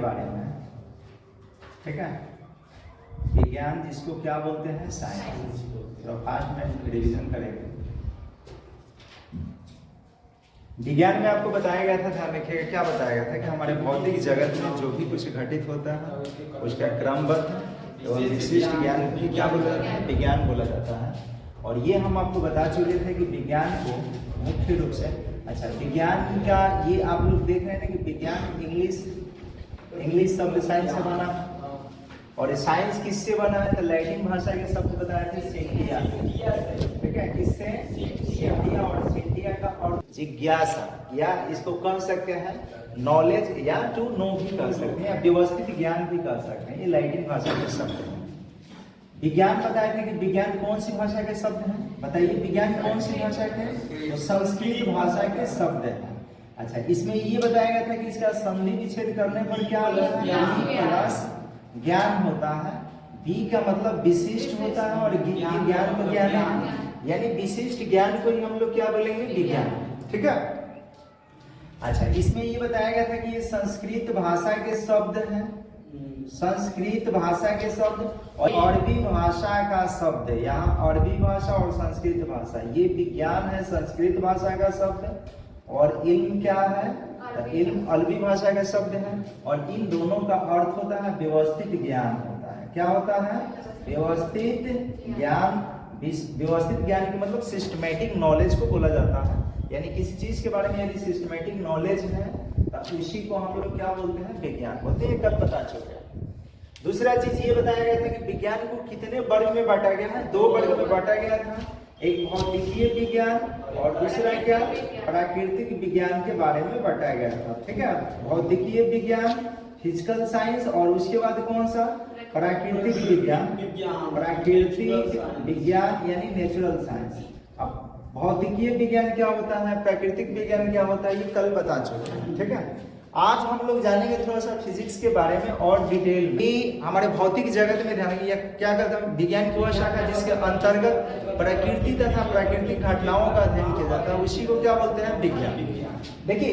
बारे में, ठीक है। विज्ञान जिसको क्या बोलते हैं, साइंस। तो फास्ट में रिवीजन करेंगे। विज्ञान में आपको बताया गया था, ध्यान रखिएगा, क्या बताया गया था कि हमारे भौतिक जगत में जो भी कुछ घटित होता है उसका क्रमबद्ध एवं विशिष्ट ज्ञान भी क्या बोला जाता है, विज्ञान बोला जाता है। और ये हम आपको बता चुके थे कि विज्ञान को मुख्य रूप से, अच्छा विज्ञान का ये आप लोग देख रहे हैं कि विज्ञान इंग्लिश शब्द साइंस से बना, और साइंस किससे बना है, तो लैटिन भाषा के शब्द बताए थे सेंटिया, ठीक है, किससे, सेंटिया, और सेंटिया का और जिज्ञासा, या इसको कह सकते हैं नॉलेज या टू नो भी कह सकते हैं, या व्यवस्थित ज्ञान भी कह सकते हैं। ये लैटिन भाषा के शब्द हैं। विज्ञान बताए थे कि विज्ञान कौन सी भाषा के शब्द हैं, बताइए विज्ञान कौन सी भाषा के, तो संस्कृत भाषा के शब्द हैं। अच्छा, इसमें ये बताया गया था कि इसका संधि विच्छेद करने पर क्या प्लस ज्ञान होता है, बी का मतलब विशिष्ट होता है, और ज्ञान को ज्ञान है, यानी विशिष्ट ज्ञान को ही हम लोग क्या बोलेंगे, विज्ञान, ठीक है। अच्छा, इसमें ये बताया गया था कि ये संस्कृत भाषा के शब्द हैं, संस्कृत भाषा के शब्द, और अरबी भाषा का शब्द है। यहाँ अरबी भाषा और संस्कृत भाषा, ये विज्ञान है संस्कृत भाषा का शब्द, और इल्म क्या है, इल्म अरबी भाषा का शब्द है। और इन दोनों का अर्थ होता है व्यवस्थित ज्ञान होता है। क्या होता है, व्यवस्थित ज्ञान। व्यवस्थित ज्ञान के मतलब सिस्टमेटिक नॉलेज को बोला जाता है, यानी किसी चीज के बारे में यदि सिस्टमेटिक नॉलेज है तो उसी को हम लोग क्या बोलते हैं, विज्ञान बोलते हैं। कल पता चुका। दूसरा चीज ये बताया गया था कि विज्ञान को कितने वर्ग में बांटा गया है, 2 वर्ग में बांटा गया था, एक भौतिकीय विज्ञान और दूसरा क्या, प्राकृतिक विज्ञान के बारे में बांटा गया था, ठीक है। भौतिकीय विज्ञान, फिजिकल साइंस, और उसके बाद कौन सा, प्राकृतिक विज्ञान, प्राकृतिक विज्ञान यानी नेचुरल साइंस। अब भौतिकीय विज्ञान क्या होता है, प्राकृतिक विज्ञान क्या होता है, ये कल बता चुके हैं, ठीक है। आज हम लोग जानेंगे थोड़ा सा फिजिक्स के बारे में और डिटेल में। हमारे भौतिक जगत में ध्यान रखिए, क्या करता है विज्ञान की वह शाखा जिसके अंतर्गत प्रकृति तथा प्राकृतिक घटनाओं का अध्ययन किया जाता है, उसी को क्या बोलते हैं, विज्ञान। देखिए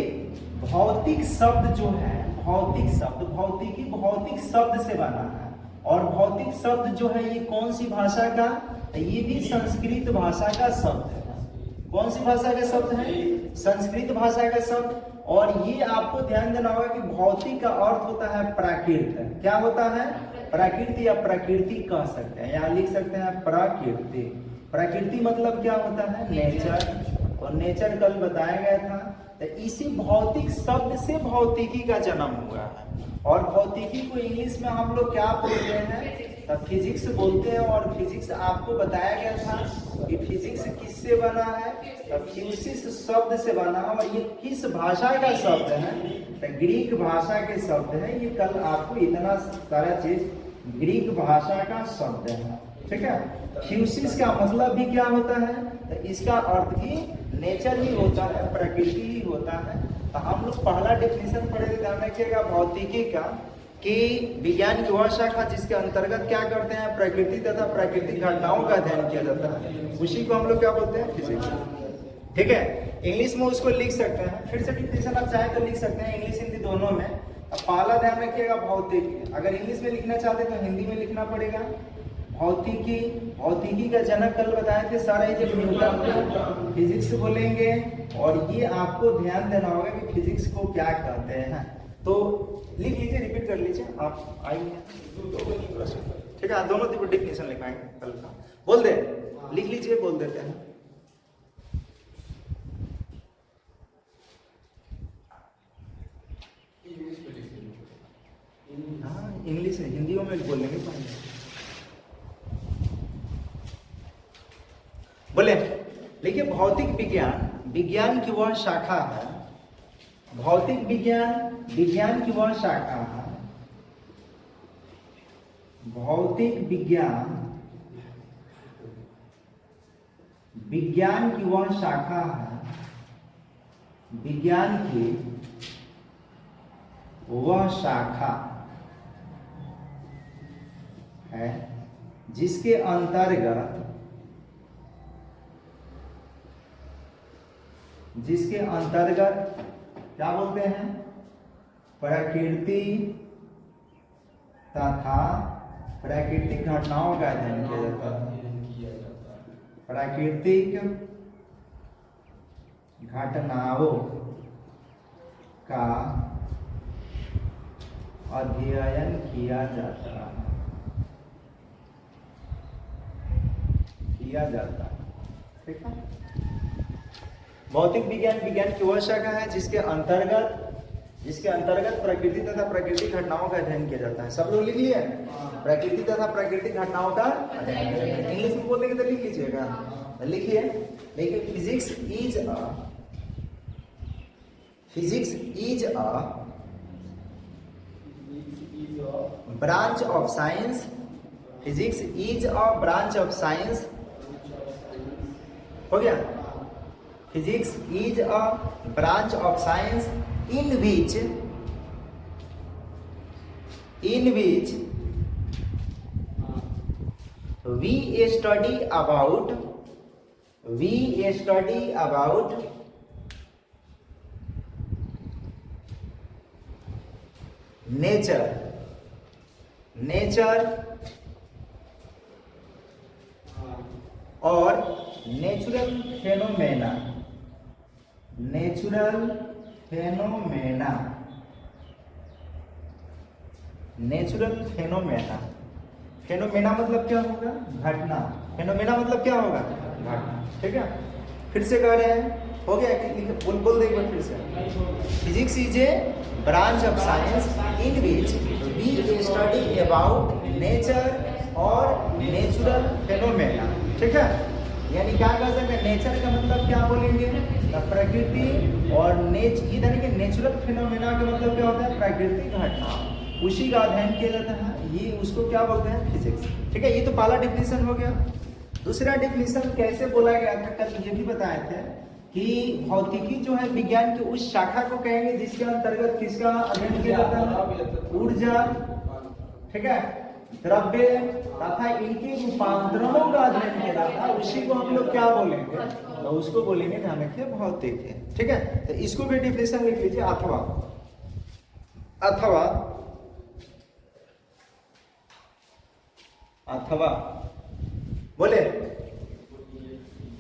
भौतिक शब्द जो है, भौतिक शब्द, भौतिकी भौतिक शब्द से बना है, और भौतिक शब्द जो है ये कौन सी भाषा का, ये भी संस्कृत भाषा का शब्द है। कौन सी भाषा का शब्द है, संस्कृत भाषा का शब्द। और ये आपको ध्यान देना होगा कि भौतिक का अर्थ होता है प्राकृत। क्या होता है, प्रकृति या प्रकृति कह सकते हैं, यहाँ लिख सकते हैं प्रकृति। प्रकृति मतलब क्या होता है, नेचर, और नेचर कल बताया गया था। तो इसी भौतिक शब्द से भौतिकी का जन्म हुआ है, और भौतिकी को इंग्लिश में हम लोग क्या बोलते हैं, तब फिजिक्स बोलते हैं। और फिजिक्स आपको बताया गया था कि फिजिक्स किससे बना है, तब फ्यूसिस शब्द से बना, और ये किस भाषा का शब्द है, तो ग्रीक भाषा के शब्द है। ये कल आपको इतना सारा चीज ग्रीक भाषा का शब्द है, ठीक है। फ्यूसिस का मतलब भी क्या होता है, तो इसका अर्थ भी नेचर ही होता है, प्रकृति ही होता है। तो हम लोग पहला डेफिनेशन पढ़े, ध्यान रखिएगा, भौतिकी का, कि विज्ञान की वह शाखा जिसके अंतर्गत क्या करते हैं, प्रकृति तथा प्राकृतिक घटनाओं का अध्ययन किया जाता है, उसी को हम लोग क्या बोलते हैं, फिजिक्स, ठीक है। इंग्लिश में उसको लिख सकते हैं, फिर से डिफिनेशन आप चाहे तो लिख सकते हैं, इंग्लिश हिंदी दोनों में। अब पहला ध्यान रखिएगा भौतिक, अगर इंग्लिश में लिखना चाहते तो हिंदी में लिखना पड़ेगा। भौतिकी, भौतिकी का जनक कल बताए थे सारा, जब न्यूटन, फिजिक्स बोलेंगे। और ये आपको ध्यान देना होगा कि फिजिक्स को क्या कहते हैं, तो लिख लीजिए, रिपीट कर लीजिए, आप आइए, ठीक है। दोनों डिफिनेशन लिखाएंगे कल का, बोल दे, लिख लीजिए, बोल देते हैं। हाँ इंग्लिश है, हिंदियों में बोलेंगे पहले, बोले देखिए भौतिक विज्ञान, विज्ञान की वह शाखा है, भौतिक विज्ञान विज्ञान की वह शाखा है, भौतिक विज्ञान विज्ञान की वह शाखा है, विज्ञान की वह शाखा है जिसके अंतर्गत क्या बोलते हैं, प्रकृति तथा प्राकृतिक घटनाओं का अध्ययन किया जाता है। प्राकृतिक घटनाओं का अध्ययन किया जाता है। ठीक है। भौतिक विज्ञान विज्ञान की वह शाखा है जिसके अंतर्गत प्रकृति तथा प्राकृतिक घटनाओं का अध्ययन किया जाता है। सब लोग लिख लिए? प्रकृति तथा प्राकृतिक घटनाओं का अध्ययन। इंग्लिश में बोलेंगे तो लिख लीजिएगा। लिखिए, देखिए, physics is a branch of science. Physics is a branch of science. हो गया? Physics is a branch of science in which we study about nature और नेचुरल फेनोमेना फेनोमेना मतलब क्या होगा? घटना। फेनोमेना मतलब क्या होगा? घटना। ठीक है, फिर से कह रहे हैं। हो गया? बोल दे एक बार फिर से। Physics is a branch of science in which we study about nature और नेचुरल फेनोमेना। ठीक है, यानी क्या कर सकते हैं? नेचर का मतलब क्या बोलेंगे? प्रकृति, और इधर के नेचुरल फिनोमेना का मतलब क्या होता है? प्राकृतिक घटना। उसी का अध्ययन किया जाता है। ये उसको क्या बोलते हैं? फिजिक्स। ठीक है, ये तो पहला डिफिनेशन हो गया। दूसरा डिफिनेशन कैसे बोला गया था? कल ये भी बताए थे कि भौतिकी जो है विज्ञान की उस शाखा को कहेंगे जिसके अंतर्गत किसका अध्ययन किया जाता है? ऊर्जा, ठीक है, द्रव्य तथा इनके रूपांतरणों का अध्ययन किया जाता है। उसी को हम लोग क्या बोलेंगे? तो उसको बोलेंगे, ध्यान रखिए, भौतिक है। ठीक है, तो इसको भी डिफिनेशन लिख लीजिए। अथवा बोले,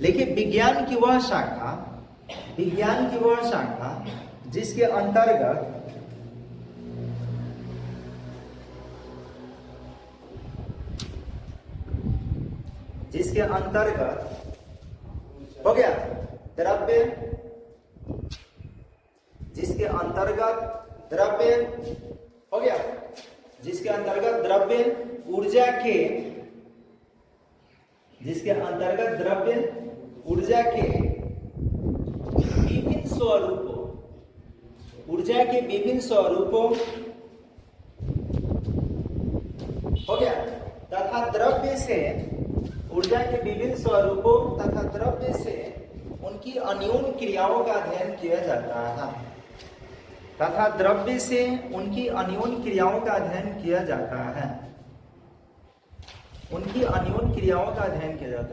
लेकिन विज्ञान की वह शाखा जिसके अंतर्गत हो गया द्रव्य, हो गया, जिसके अंतर्गत द्रव्य ऊर्जा के विभिन्न स्वरूपों हो गया तथा द्रव्य से उनकी अन्योन क्रियाओं का अध्ययन किया जाता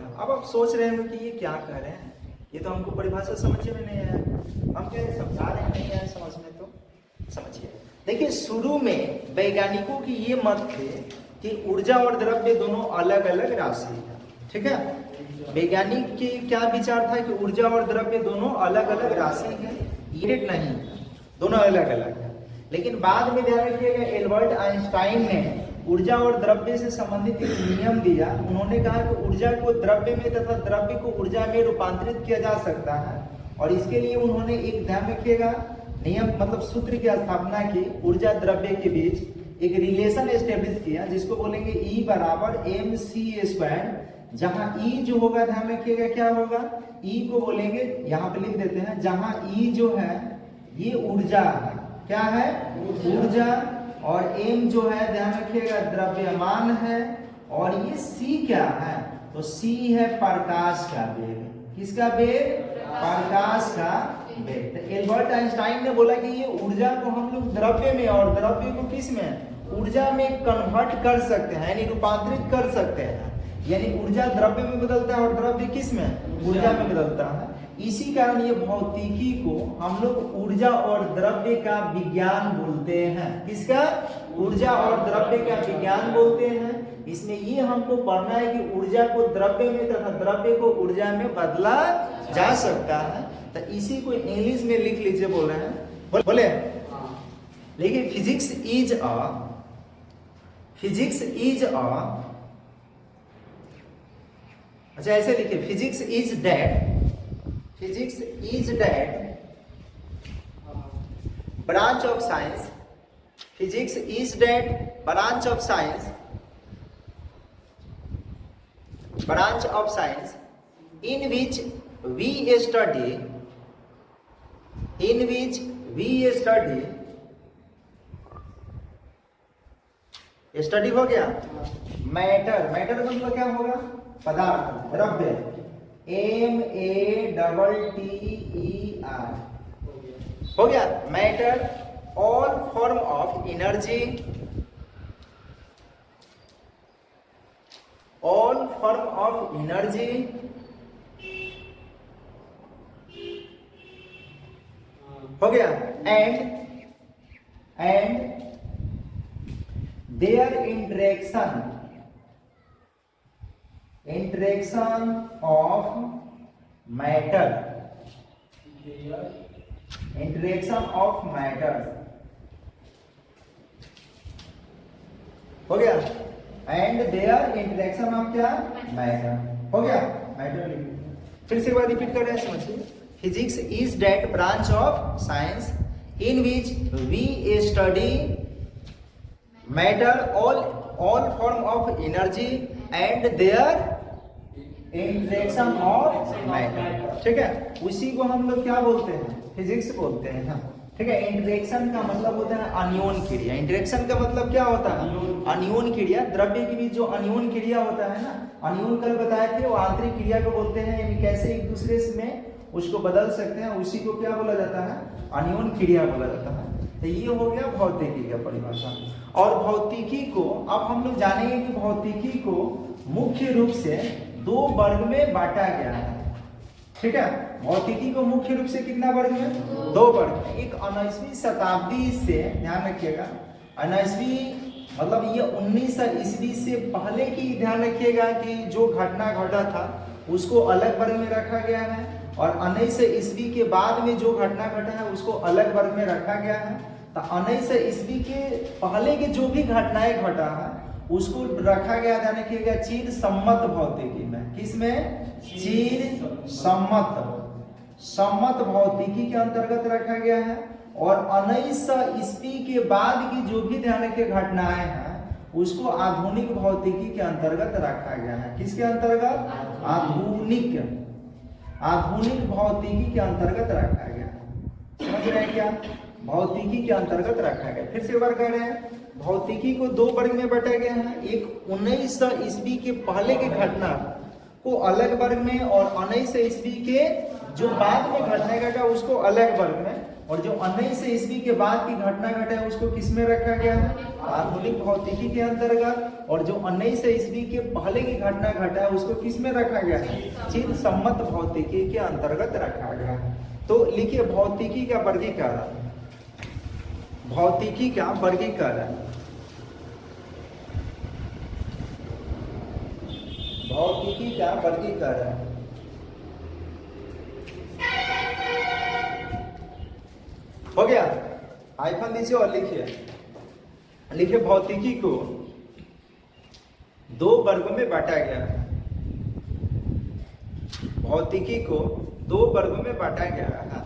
है। अब आप सोच रहे हैं कि ये क्या कह रहे हैं? ये तो हमको परिभाषा समझ में नहीं आया। हम क्या समझा रहे हैं? नहीं आया समझ में, तो समझिए। देखिए, शुरू में वैज्ञानिकों की ये मत थे कि ऊर्जा और द्रव्य दोनों अलग अलग राशि है। ठीक है, वैज्ञानिक के क्या विचार था कि ऊर्जा और द्रव्य दोनों अलग अलग राशि है, यूनिट नहीं, दोनों अलग अलग है। लेकिन बाद में ध्यान रखिएगा, एल्बर्ट आइंस्टाइन ने ऊर्जा और द्रव्य से संबंधित एक नियम दिया। उन्होंने कहा कि ऊर्जा को द्रव्य में तथा द्रव्य को ऊर्जा में रूपांतरित किया जा सकता है, और इसके लिए उन्होंने एक, ध्यान रखिएगा, नियम मतलब सूत्र की स्थापना की। ऊर्जा द्रव्य के बीच एक रिलेशन एस्टेब्लिश किया जिसको बोलेंगे E बराबर mc², जहां E जो होगा, ध्यान रखिएगा, क्या होगा? E को बोलेंगे, यहाँ पे लिख देते हैं, जहां E जो है ये ऊर्जा है। क्या है? ऊर्जा। और m जो है, ध्यान रखिएगा, द्रव्यमान है। और ये c क्या है? तो c है प्रकाश का वेग। किसका वेग? प्रकाश का वेग। तो एल्बर्ट आइंस्टाइन ने बोला कि ये ऊर्जा को हम लोग द्रव्य में और द्रव्य को किस में? ऊर्जा में कन्वर्ट कर सकते हैं, यानी रूपांतरित कर सकते हैं। यानी ऊर्जा द्रव्य में बदलता है और द्रव्य किस में? ऊर्जा में बदलता है। इसी कारण ये भौतिकी को हम लोग ऊर्जा और द्रव्य का विज्ञान बोलते हैं। किसका? ऊर्जा और द्रव्य का विज्ञान बोलते हैं। इसमें ये हमको पढ़ना है कि ऊर्जा को द्रव्य में तथा द्रव्य को ऊर्जा में बदला जा सकता है। तो इसी को इंग्लिश में लिख लीजिए, बोल रहे हैं, बोले लेकिन फिजिक्स इज अ अच्छा ऐसे लिखिए, physics is that branch of science, physics is that branch of science in which we study हो गया मैटर का मतलब क्या होगा? पदार्थ, द्रव्य, MATTER हो गया matter, all form of energy, हो गया and their interaction of matter, हो गया एंड देयर इंटरेक्शन ऑफ क्या? मैटर, हो गया मैटर। फिर से एक बार रिपीट कर रहे हैं, समझिए। Physics is that branch of science in which we study matter, all form of energy and their interaction of matter. ठीक है, उसी को हम लोग क्या बोलते हैं? फिजिक्स बोलते हैं ना। ठीक है, इंटरेक्शन का मतलब होता है अन्योन क्रिया। इंटरेक्शन का मतलब क्या होता है? अन्योन क्रिया। द्रव्य के बीच जो अन्योन क्रिया होता है ना, अन्योन कल बताए थे, वो आंतरिक क्रिया को बोलते हैं, यानी कैसे एक दूसरे में उसको बदल सकते हैं, उसी को क्या बोला जाता है? अन्योन क्रिया बोला जाता है। तो ये हो गया भौतिकी का परिभाषा। और भौतिकी को अब हम लोग जानेंगे कि भौतिकी को मुख्य रूप से दो वर्ग में बांटा गया है। ठीक है, भौतिकी को मुख्य रूप से कितना वर्ग में? दो वर्ग। एक 19वीं शताब्दी से, ध्यान रखिएगा, 19वीं मतलब ये 1900 ईस्वी से पहले की ध्यान रखिएगा कि जो घटना घटा था उसको अलग वर्ग में रखा गया है, और 1900 ईस्वी के बाद में जो घटना घटा है उसको अलग वर्ग में रखा गया है। तो 1900 ईस्वी के पहले के जो भी घटनाएं घटा है उसको रखा गया, ध्यान रखिएगा, चिर सम्मत भौतिकी में। किसमें? चिर सम्मत भौतिकी के अंतर्गत रखा गया है। और 1900 ईस्वी के बाद की जो भी ध्यान रखिए घटनाएं हैं उसको आधुनिक भौतिकी के अंतर्गत रखा गया है। किसके अंतर्गत? आधुनिक भौतिकी के अंतर्गत रखा गया। समझ रहे हैं क्या? भौतिकी के अंतर्गत रखा गया। फिर से एक बार कह रहे हैं, भौतिकी को दो वर्ग में बांटा गया है। एक 1900 ईस्वी के पहले की घटना को अलग वर्ग में, और 1900 ईस्वी के जो बाद में घटना घटा उसको अलग वर्ग में, और जो 1900 ईस्वी के बाद की घटना घटा है उसको किस में रखा गया है? आधुनिक भौतिकी के अंतर्गत। और जो 1900 ईस्वी के पहले की घटना घटा है उसको किस में रखा गया है? चिर सम्मत भौतिकी के अंतर्गत रखा गया है। तो लिखिए भौतिकी का वर्गीकरण। भौतिकी का वर्गीकरण, भौतिकी का वर्गीकरण। हो गया, आइकन दीजिए और लिखिए भौतिकी को दो वर्गों में बांटा गया है। भौतिकी को दो वर्गों में बांटा गया है,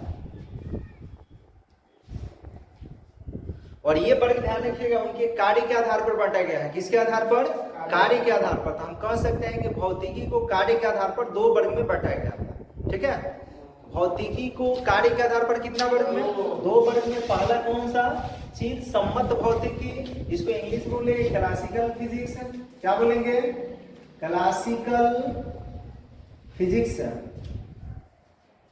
और ये वर्ग ध्यान रखिएगा उनके कार्य के आधार पर बांटा गया है। किसके आधार पर? कार्य के आधार पर। तो हम कह सकते हैं कि भौतिकी को कार्य के आधार पर दो वर्ग में बांटा गया है। ठीक है, भौतिकी को कार्य के आधार पर कितना वर्ग में? दो वर्ग में। पहला कौन सा? चिर सम्मत भौतिकी, इसको इंग्लिश बोलेंगे क्लासिकल फिजिक्स। क्या बोलेंगे? Classical physics.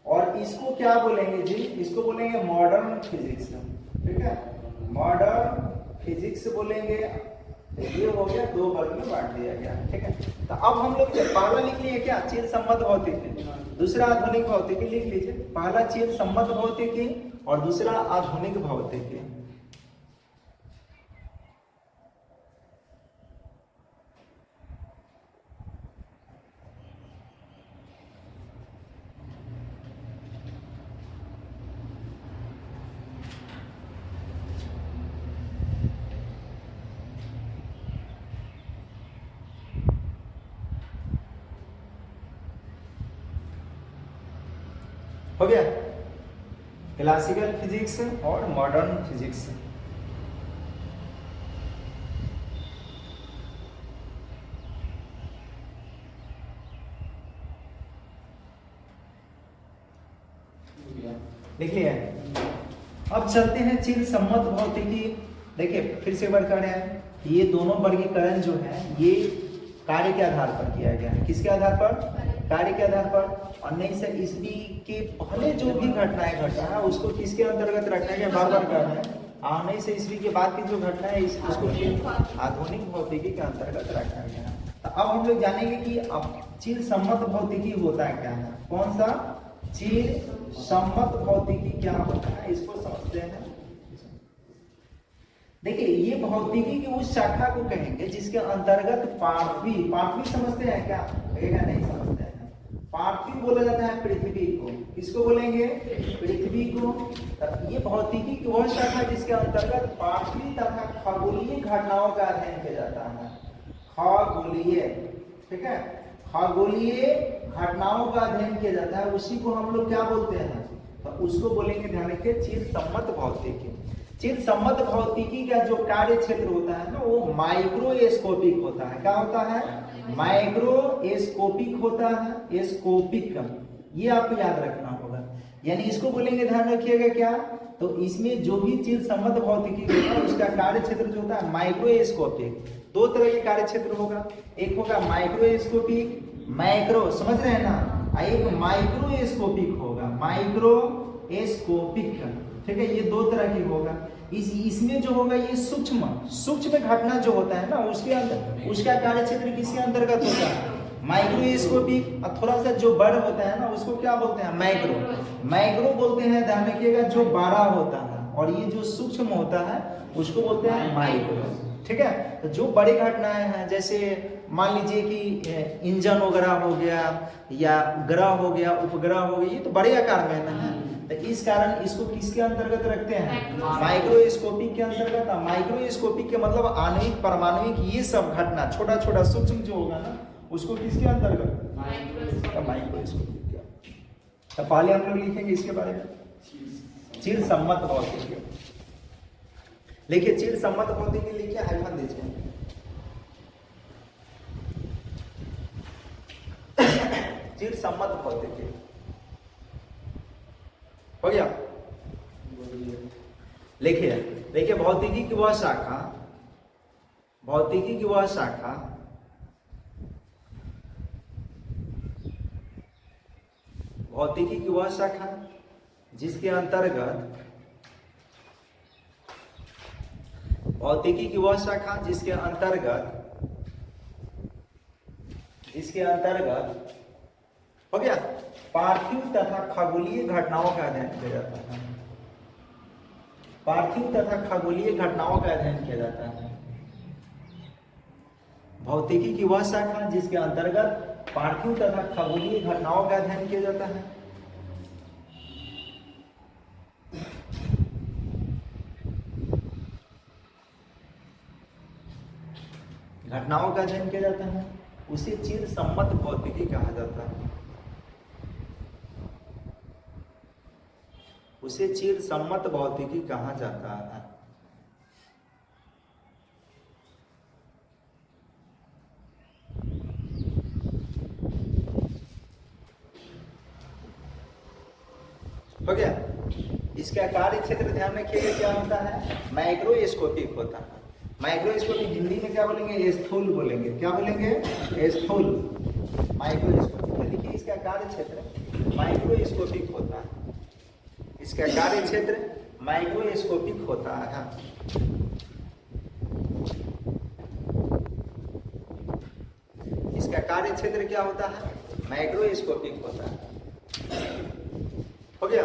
और इसको क्या बोलेंगे जी? इसको बोलेंगे मॉडर्न फिजिक्स। ठीक है, मॉडर्न फिजिक्स बोलेंगे। ये हो गया, दो वर्ग में बांट दिया गया, ठीक है। तो अब हम लोग पहला लिख लिए क्या, चिर सम्मत भौतिकी, दूसरा आधुनिक भौतिकी लिख लीजिए। पहला चिर सम्मत भौतिकी और दूसरा आधुनिक भौतिकी। हो गया, क्लासिकल फिजिक्स और मॉडर्न फिजिक्स। लिख लिया। अब चलते हैं चिर सम्मत भौतिकी। देखिए फिर से वर्ग कर रहे हैं, ये दोनों वर्गीकरण जो है ये कार्य के आधार पर किया गया है। किसके आधार पर, कार्य के आधार पर। 1900 के पहले जो भी घटनाएं घटा है उसको किसके अंतर्गत रखना है, बार बार कर रहे हैं। 1900 के बाद की जो घटना है उसको आधुनिक भौतिकी के अंतर्गत रखा गया है। तो अब हम लोग जानेंगे कि अब चिर सम्मत भौतिकी होता है क्या है, कौन सा चिर सम्मत भौतिकी क्या होता है, इसको समझते हैं। देखिए ये भौतिकी की उस शाखा को कहेंगे जिसके अंतर्गत पार्थवी समझते हैं क्या, कहेगा नहीं समझते हैं। पार्थिव बोला जाता है पृथ्वी को, किसको बोलेंगे, पृथ्वी को। ये भौतिकी की वह शाखा जिसके अंतर्गत पार्थिव तथा खगोलीय घटनाओं का अध्ययन किया जाता है। खगोलीय, ठीक है, खगोलीय घटनाओं का अध्ययन किया जाता है, उसी को हम लोग क्या बोलते हैं, तो उसको बोलेंगे, ध्यान रखिए, चिर सम्मत भौतिकी। चिर सम्मत भौतिकी का जो कार्य क्षेत्र होता है ना वो माइक्रोस्कोपिक होता है। क्या होता है, माइक्रोस्कोपिक होता है, स्कोपिक, ये आपको याद रखना होगा। यानी इसको बोलेंगे, ध्यान रखिएगा क्या, तो इसमें जो भी चिर सम्मत भौतिकी होता है उसका कार्य क्षेत्र जो होता है माइक्रोस्कोपिक। दो तरह के कार्य क्षेत्र होगा, एक होगा माइक्रोस्कोपिक, माइक्रो समझ रहे हैं ना, एक माइक्रोस्कोपिक होगा, माइक्रोस्कोपिक, ठीक है, ये दो तरह की होगा। इसमें जो होगा ये सूक्ष्म घटना जो होता है ना उसके अंदर उसका कार्य क्षेत्र किसके अंतर्गत होता है, माइक्रोस्कोपिक। और थोड़ा सा जो बड़ा होता है ना उसको क्या बोलते हैं, माइक्रो बोलते हैं, ध्यान रखिएगा, जो बड़ा होता है। और ये जो सूक्ष्म होता है उसको बोलते हैं माइक्रो, ठीक है। तो जो बड़ी घटनाएं हैं, जैसे मान लीजिए कि इंजन वगैरह हो गया या ग्रह हो गया, उपग्रह हो गया, ये तो बड़े आकार में है, तो इस कारण इसको किसके अंतर्गत रखते हैं, माइक्रोस्कोपिक के अंतर्गत। माइक्रोस्कोपिक के मतलब आणविक, परमाणुविक, ये सब घटना छोटा छोटा सूक्ष्म जो होगा ना उसको किसके अंतर्गत, माइक्रोस्कोपिक। तो पहले हम लोग लिखेंगे इसके बारे में, चिर सम्मत भौतिकी। लिखिए चिर सम्मत भौतिकी, लिखिए, हाइफन दीजिए। चिर सम्मत भौतिकी हो गया। लिखिए, देखिए भौतिकी की वह शाखा, भौतिकी की वह शाखा भौतिकी की वह शाखा जिसके अंतर्गत भौतिकी की वह शाखा जिसके अंतर्गत हो गया पार्थिव तथा खगोलीय घटनाओं का अध्ययन किया जाता है। पार्थिव तथा खगोलीय घटनाओं का अध्ययन किया जाता है। भौतिकी की वह शाखा जिसके अंतर्गत पार्थिव तथा खगोलीय घटनाओं का अध्ययन किया जाता है। घटनाओं का अध्ययन किया जाता है, उसे चिर सम्मत भौतिकी कहा जाता है। उसे चिर सम्मत भौतिकी कहा जाता है। हो गया। इसका कार्य क्षेत्र ध्यान रखिएगा क्या होता है, माइक्रोस्कोपिक होता है। माइक्रोस्कोपिक हिंदी में क्या बोलेंगे, स्थूल बोलेंगे। क्या बोलेंगे, स्थूल, माइक्रोस्कोपिक। देखिए इसका कार्य क्षेत्र माइक्रोस्कोपिक होता है। इसका कार्य क्षेत्र माइक्रोस्कोपिक होता है। कार्य क्षेत्र क्या होता है? माइक्रोस्कोपिक होता है। हो गया,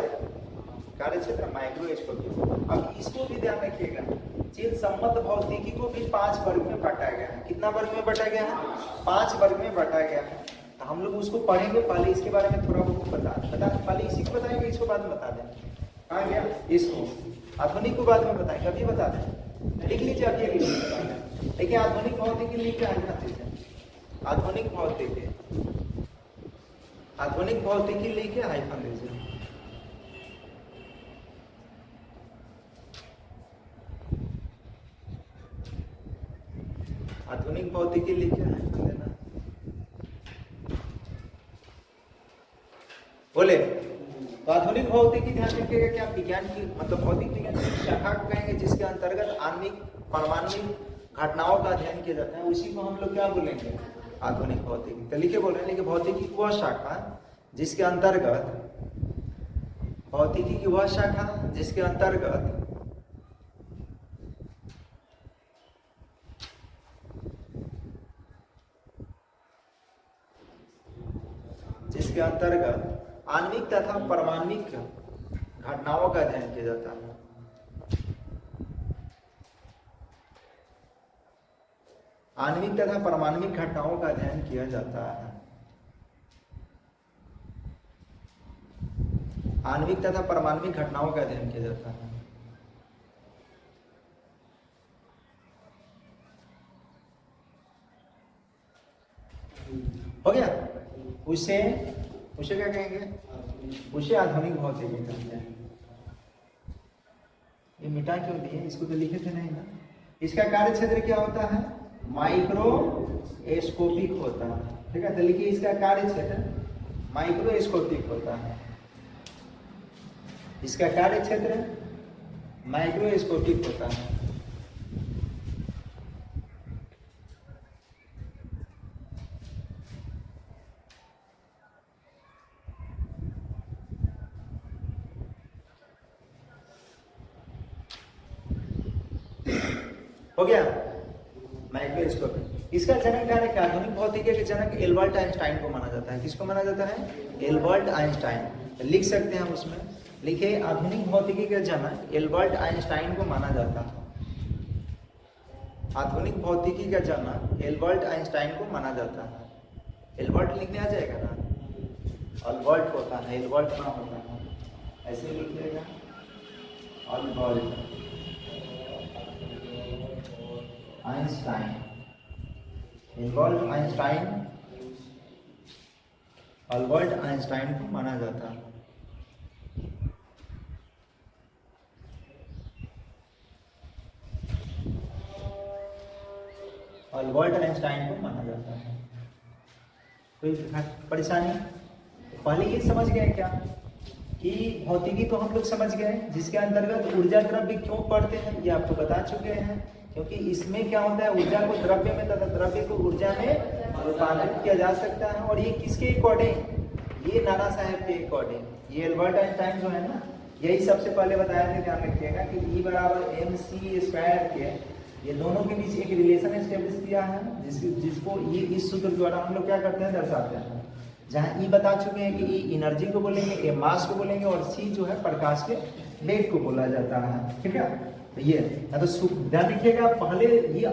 कार्य क्षेत्र माइक्रोस्कोपिक। अब इसको भी ध्यान रखिएगा, चिर सम्मत भौतिकी को भी 5 वर्ग में बांटा गया है। कितना वर्ग में बांटा गया है? 5 वर्ग में बांटा गया है। तो हम लोग उसको पढ़ेंगे, पहले इसके बारे में थोड़ा बहुत बता पहले इसी को बताएंगे, इसको बाद में बता दें। कहाँ गया? इसको आधुनिक को बाद में बताएंगे, अभी बता दें। लिख लीजिए, अभी लिख लीजिए। देखिए आधुनिक भौतिकी लिख के आना दीजिए। आधुनिक भौतिकी, आधुनिक भौतिकी लिख के हाइफन दीजिए। आधुनिक भौतिकी लिख के हाइफन देना। बोले तो आधुनिक भौतिकी ध्यान रखिएगा क्या विज्ञान की मतलब भौतिक विज्ञान की शाखा को कहेंगे जिसके अंतर्गत आणविक परमाणुविक घटनाओं का अध्ययन किया जाता है, उसी को हम लोग क्या बोलेंगे? आधुनिक भौतिकी। तो लिखे बोल रहे हैं, लेकिन भौतिकी की वह शाखा जिसके अंतर्गत, भौतिकी की वह शाखा जिसके अंतर्गत आणविक तथा परमाणुविक घटनाओं का अध्ययन किया जाता है। आणविक तथा परमाणुविक घटनाओं का अध्ययन किया जाता है। आणविक तथा परमाणुविक घटनाओं का अध्ययन किया जाता है। हो गया? उसे क्या कहेंगे? उसे आधुनिक भौतिकी कहते हैं। ये मिटा क्यों दिए? इसको तो लिखे थे नहीं ना। इसका कार्य क्षेत्र क्या होता है? माइक्रोस्कोपिक होता है। ठीक है, तो लिखिए इसका कार्य क्षेत्र माइक्रोस्कोपिक होता है। इसका कार्य क्षेत्र माइक्रोस्कोपिक होता है। हो गया? माइक्रोस्कोपिक। इसका जनक क्या है? आधुनिक भौतिकी के जनक एल्बर्ट आइंस्टाइन को माना जाता है। किसको माना जाता है? Albert Einstein. तो लिख सकते हैं हम उसमें, लिखे आधुनिक भौतिकी के जनक एल्बर्ट आइंस्टाइन को माना जाता है। आधुनिक भौतिकी का जनक एल्बर्ट आइंस्टाइन को माना जाता है। एल्बर्ट लिखने आ जाएगा ना? अल्बर्ट होता है, एल्बर्ट ना होता है, ऐसे लिखिएगा Albert Einstein. Albert Einstein, Albert Einstein को माना जाता है। अल्बर्ट आइंस्टाइन को माना जाता है। कोई परेशानी? पहले ये समझ गए क्या कि भौतिकी तो हम लोग समझ गए, जिसके अंतर्गत ऊर्जा द्रव्य क्यों पढ़ते हैं ये आपको बता चुके हैं। क्योंकि इसमें क्या होता है, ऊर्जा को द्रव्य में तथा द्रव्य को ऊर्जा में रूपांतरित किया जा सकता है। और ये किसके अकॉर्डिंग? ये नाना साहब के अकॉर्डिंग। ये एल्बर्ट आइंस्टाइन जो है ना, यही सबसे पहले बताया था, ध्यान रखिएगा कि E = mc² के ये दोनों के बीच एक रिलेशन एस्टेब्लिश किया है, जिसको ये इस सूत्र द्वारा हम लोग क्या करते हैं, दर्शाते हैं। जहाँ E बता चुके हैं कि E एनर्जी को बोलेंगे, A मास को बोलेंगे, और C जो है प्रकाश के वेग को बोला जाता है। ठीक है, तो ये तो ध्यान रखिएगा। पहले ये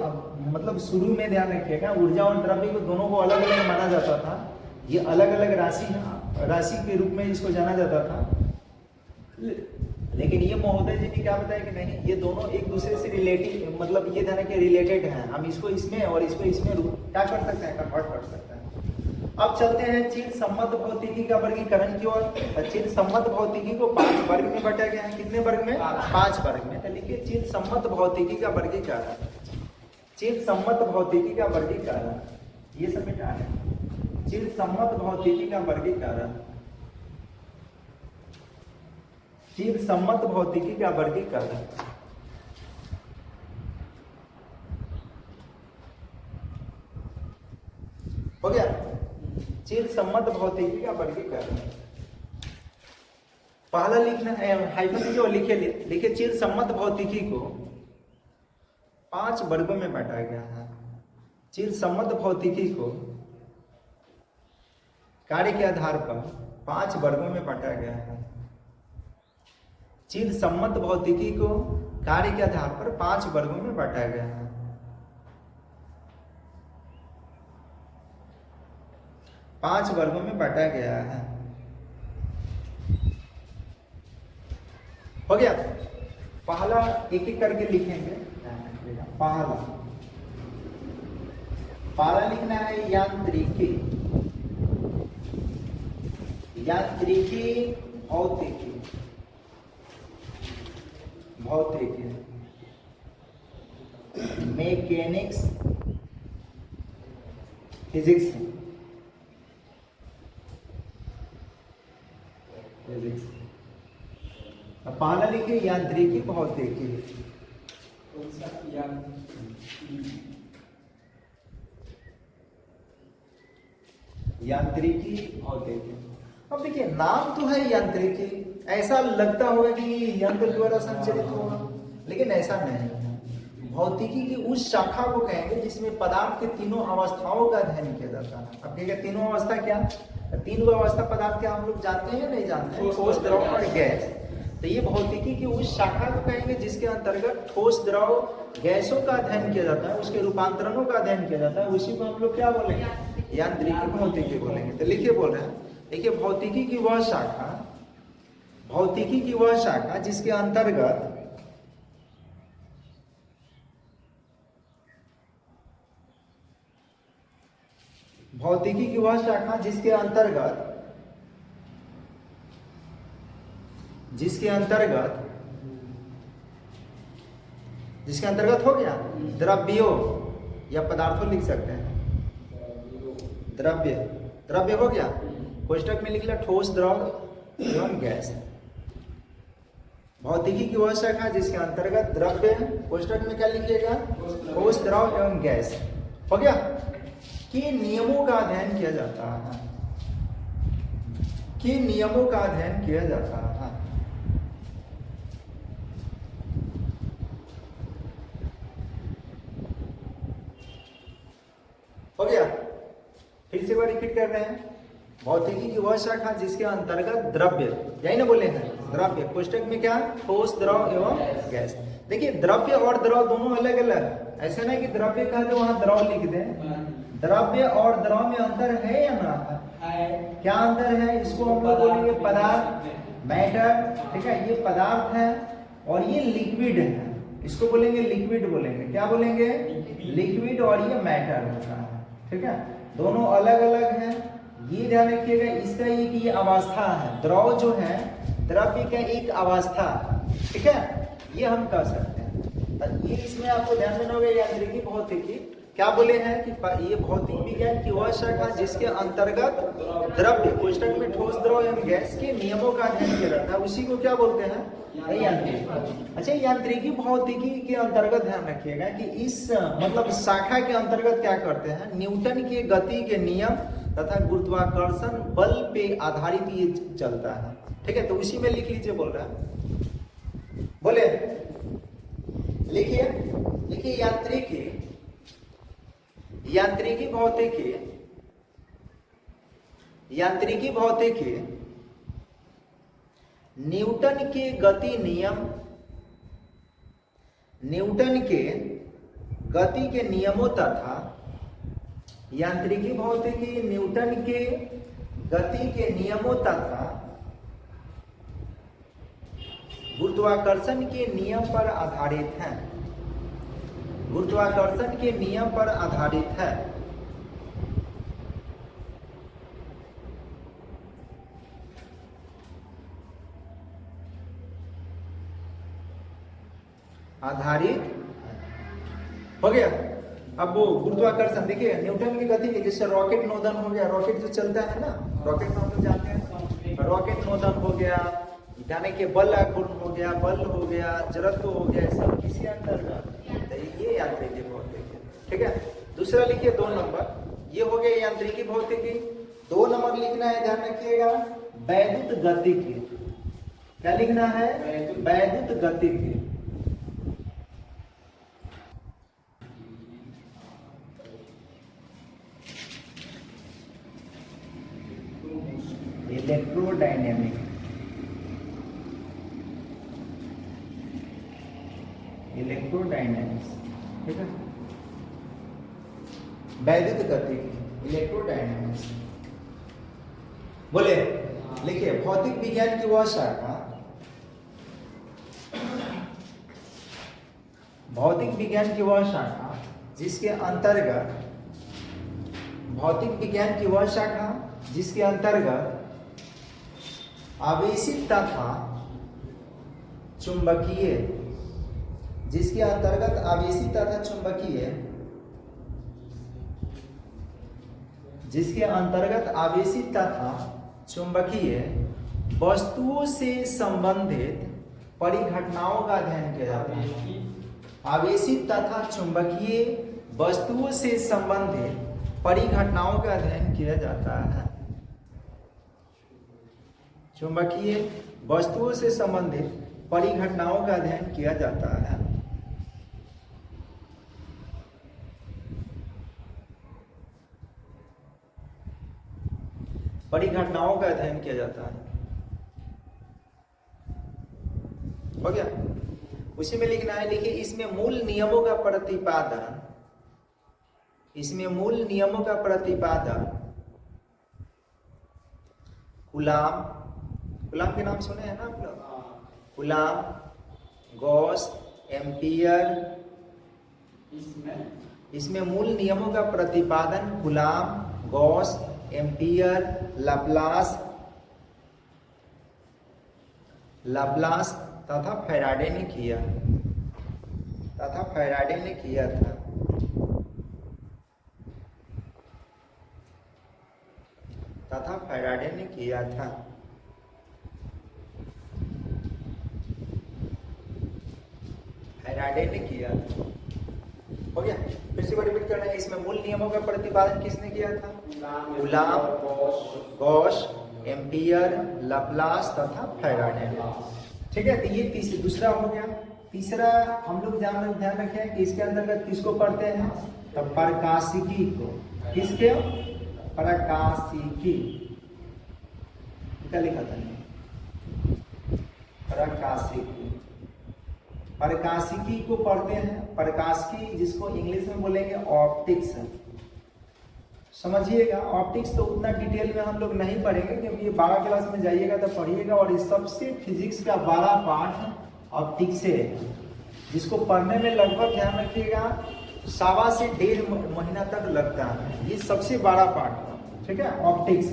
मतलब शुरू में ध्यान रखिएगा, ऊर्जा और द्रव्य को दोनों को अलग अलग माना जाता था। ये अलग अलग राशि के रूप में इसको जाना जाता था। लेकिन ये महोदय जी ने क्या बताया कि नहीं, ये दोनों एक दूसरे से रिलेटिव, मतलब ये ध्यान रखिए रिलेटेड हैं। हम इसको इसमें और इसको इसमें क्या कर सकते हैं, कन्वर्ट कर सकते हैं। अब चलते हैं चिर सम्मत भौतिकी का वर्गीकरण की ओर। चिर सम्मत भौतिकी को 5 वर्ग में बांटा गया है। कितने वर्ग में? 5 वर्ग में। तो लिखिए चिर सम्मत भौतिकी का वर्गीकरण। चिर सम्मत भौतिकी का वर्गीकरण, ये सब मिटा है। चिर सम्मत भौतिकी का वर्गीकरण, चिर सम्मत भौतिकी का वर्गीकरण। हो गया? चिर सम्मत भौतिकी का वर्गीकरण। पहला लिखना हाइफन जो लिखे चिर सम्मत भौतिकी को 5 वर्गों में बांटा गया है। चिर सम्मत भौतिकी को कार्य के आधार पर 5 वर्गों में बांटा गया है। चिद सम्मत भौतिकी को कार्य के आधार पर 5 वर्गों में बांटा गया है। पांच वर्गों में बांटा गया है। हो गया। पहला एक एक करके लिखेंगे। पहला लिखना है यांत्रिकी। यांत्रिकी भौतिकी। भौतिकी मैकेनिक्स फिजिक्स। पहला लिखिए यांत्रिकी भौतिकी। यांत्रिकी भौतिकी। अब देखिए नाम तो है यांत्रिकी, ऐसा लगता होगा कि यंत्र द्वारा संचालित होगा, लेकिन ऐसा नहीं है। भौतिकी की उस शाखा को कहेंगे जिसमें पदार्थ के तीनों अवस्थाओं का अध्ययन किया जाता है। अब कहेंगे तीनों अवस्था क्या? तीनों अवस्था पदार्थ क्या हम लोग जानते हैं नहीं जानते हैं? ठोस, द्रव और गैस। तो ये भौतिकी की उस शाखा को कहेंगे जिसके अंतर्गत ठोस, द्रव, गैसों का अध्ययन किया जाता है, उसके रूपांतरणों का अध्ययन किया जाता है। उसी को हम लोग क्या बोलेंगे? यांत्रिकी भौतिकी बोलेंगे। तो लिखिए बोल रहे हैं, देखिए भौतिकी की वह शाखा, भौतिकी की वह शाखा जिसके अंतर्गत भौतिकी की वह शाखा जिसके अंतर्गत हो गया द्रव्यों या पदार्थों लिख सकते हैं। द्रव्य हो गया, कोष्टक में लिख लिया ठोस, द्रव एवं गैस। भौतिकी की वह शाखा जिसके अंतर्गत द्रव्य, कोष्टक में क्या लिखिएगा? ठोस, द्रव एवं गैस। हो गया। कि नियमों का अध्ययन किया जाता है, कि नियमों का अध्ययन किया जाता है। हो गया। फिर से एक बार रिपीट कर रहे हैं, भौतिकी की वह शाखा जिसके अंतर्गत द्रव्य, यही ना बोले हैं? द्रव्य, कोष्टक में क्या? ठोस, द्रव एवं गैस। देखिए द्रव्य और द्रव दोनों अलग अलग, ऐसा नहीं कि द्रव्य कह दो वहां द्रव लिख दें। द्रव्य और द्रव में अंतर है या ना है? क्या अंतर है? इसको हम लोग बोलेंगे पदार्थ, मैटर। ठीक है, ये पदार्थ है और ये लिक्विड है, इसको बोलेंगे लिक्विड बोलेंगे। क्या बोलेंगे? लिक्विड। और ये मैटर होता है। ठीक है, दोनों अलग अलग हैं। ये ध्यान रखिएगा, इसका ये अवस्था है, द्रव जो है द्रव्य का एक अवस्था। ठीक है, ये हम कह सकते हैं। ये इसमें आपको ध्यान देना होगा। यांत्रिकी भौतिकी क्या बोले हैं कि ये भौतिक विज्ञान की वह शाखा जिसके अंतर्गत द्रव्य, कोष्टक में ठोस, द्रव एवं गैस के नियमों का अध्ययन किया जाता है, उसी को क्या बोलते हैं? यांत्रिकी। अच्छा, यांत्रिकी भौतिकी के अंतर्गत ध्यान रखिएगा कि इस मतलब शाखा के अंतर्गत क्या करते हैं? न्यूटन के गति के नियम तथा गुरुत्वाकर्षण बल पे आधारित ये चलता है। ठीक है, तो उसी में लिख लीजिए। बोल रहा है, बोले लिखिए यांत्रिकी भौतिकी न्यूटन के गति नियम, न्यूटन के गति के नियमों तथा यांत्रिकी भौतिकी न्यूटन के गति के नियमों तथा गुरुत्वाकर्षण के नियम पर आधारित है। गुरुत्वाकर्षण के नियम पर आधारित है। आधारित हो गया। अब वो गुरुत्वाकर्षण देखिए, न्यूटन की गति के जैसे रॉकेट नोदन हो गया, रॉकेट जो चलता है ना, रॉकेट में हम लोग जानते हैं, रॉकेट नोदन हो गया, यानी कि बल आघूर्ण हो गया, बल हो गया, जड़त्व हो गया, सब किसी अंतर्गत ये यांत्रिकी भौतिकी। ठीक है, दूसरा लिखिए 2 नंबर, ये हो गया यांत्रिकी भौतिकी। 2 नंबर लिखना है, ध्यान रखिएगा, वैद्युत गतिकी। क्या लिखना है? वैद्युत गतिकी। इलेक्ट्रोडायनेमिक, इलेक्ट्रोडायनेमिक्स, ठीक है, वैद्युत गतिकी, इलेक्ट्रोडायनेमिक्स। बोले लिखिए, भौतिक विज्ञान की वह शाखा, भौतिक विज्ञान की वह शाखा जिसके अंतर्गत, भौतिक विज्ञान की वह शाखा जिसके अंतर्गत आवेशित तथा चुंबकीय, जिसके अंतर्गत आवेशित तथा चुंबकीय, जिसके अंतर्गत आवेशित तथा चुंबकीय वस्तुओं से संबंधित परिघटनाओं का अध्ययन किया जाता है। आवेशित तथा चुंबकीय वस्तुओं से संबंधित परिघटनाओं का अध्ययन किया जाता है। चुंबकीय वस्तुओं से संबंधित परिघटनाओं का अध्ययन किया जाता है। परिघटनाओं का अध्ययन किया जाता है। हो गया, उसी में लिखना है। लिखिए, इसमें मूल नियमों का प्रतिपादन, इसमें मूल नियमों का प्रतिपादन कूलाम, कूलाम के नाम सुने हैं ना आप लोग? कूलाम, गॉस, एम्पियर, इसमें मूल नियमों का प्रतिपादन कूलाम, गॉस, एम्पियर, लाप्लास तथा फैराडे ने किया, तथा फैराडे ने किया था। तथा फैराडे ने किया था। फैराडे ने किया था। हो गया, फिर से रिपीट करना है। इसमें मूल नियमों का प्रतिपादन किसने किया था? कूलाम, गॉस, एम्पियर, लाप्लास तथा फैराडे। ठीक है, तो ये दूसरा हो गया। तीसरा हम लोग ध्यान रखें कि इसके अंतर्गत किसको पढ़ते हैं? तो प्रकाशिकी को। किसके? प्रकाशिकी। क्या लिखा था? प्रकाशिकी। प्रकाशिकी को पढ़ते हैं। प्रकाशिकी जिसको इंग्लिश में बोलेंगे ऑप्टिक्स। समझिएगा, ऑप्टिक्स तो उतना डिटेल में हम लोग नहीं पढ़ेंगे क्योंकि ये 12 क्लास में जाइएगा तो पढ़िएगा, और इस सबसे फिजिक्स का बड़ा पार्ट ऑप्टिक्स है, जिसको पढ़ने में लगभग ध्यान रखिएगा 1.25 से 1.5 महीना तक लगता है। ये सबसे बड़ा पार्ट, ठीक है, ऑप्टिक्स।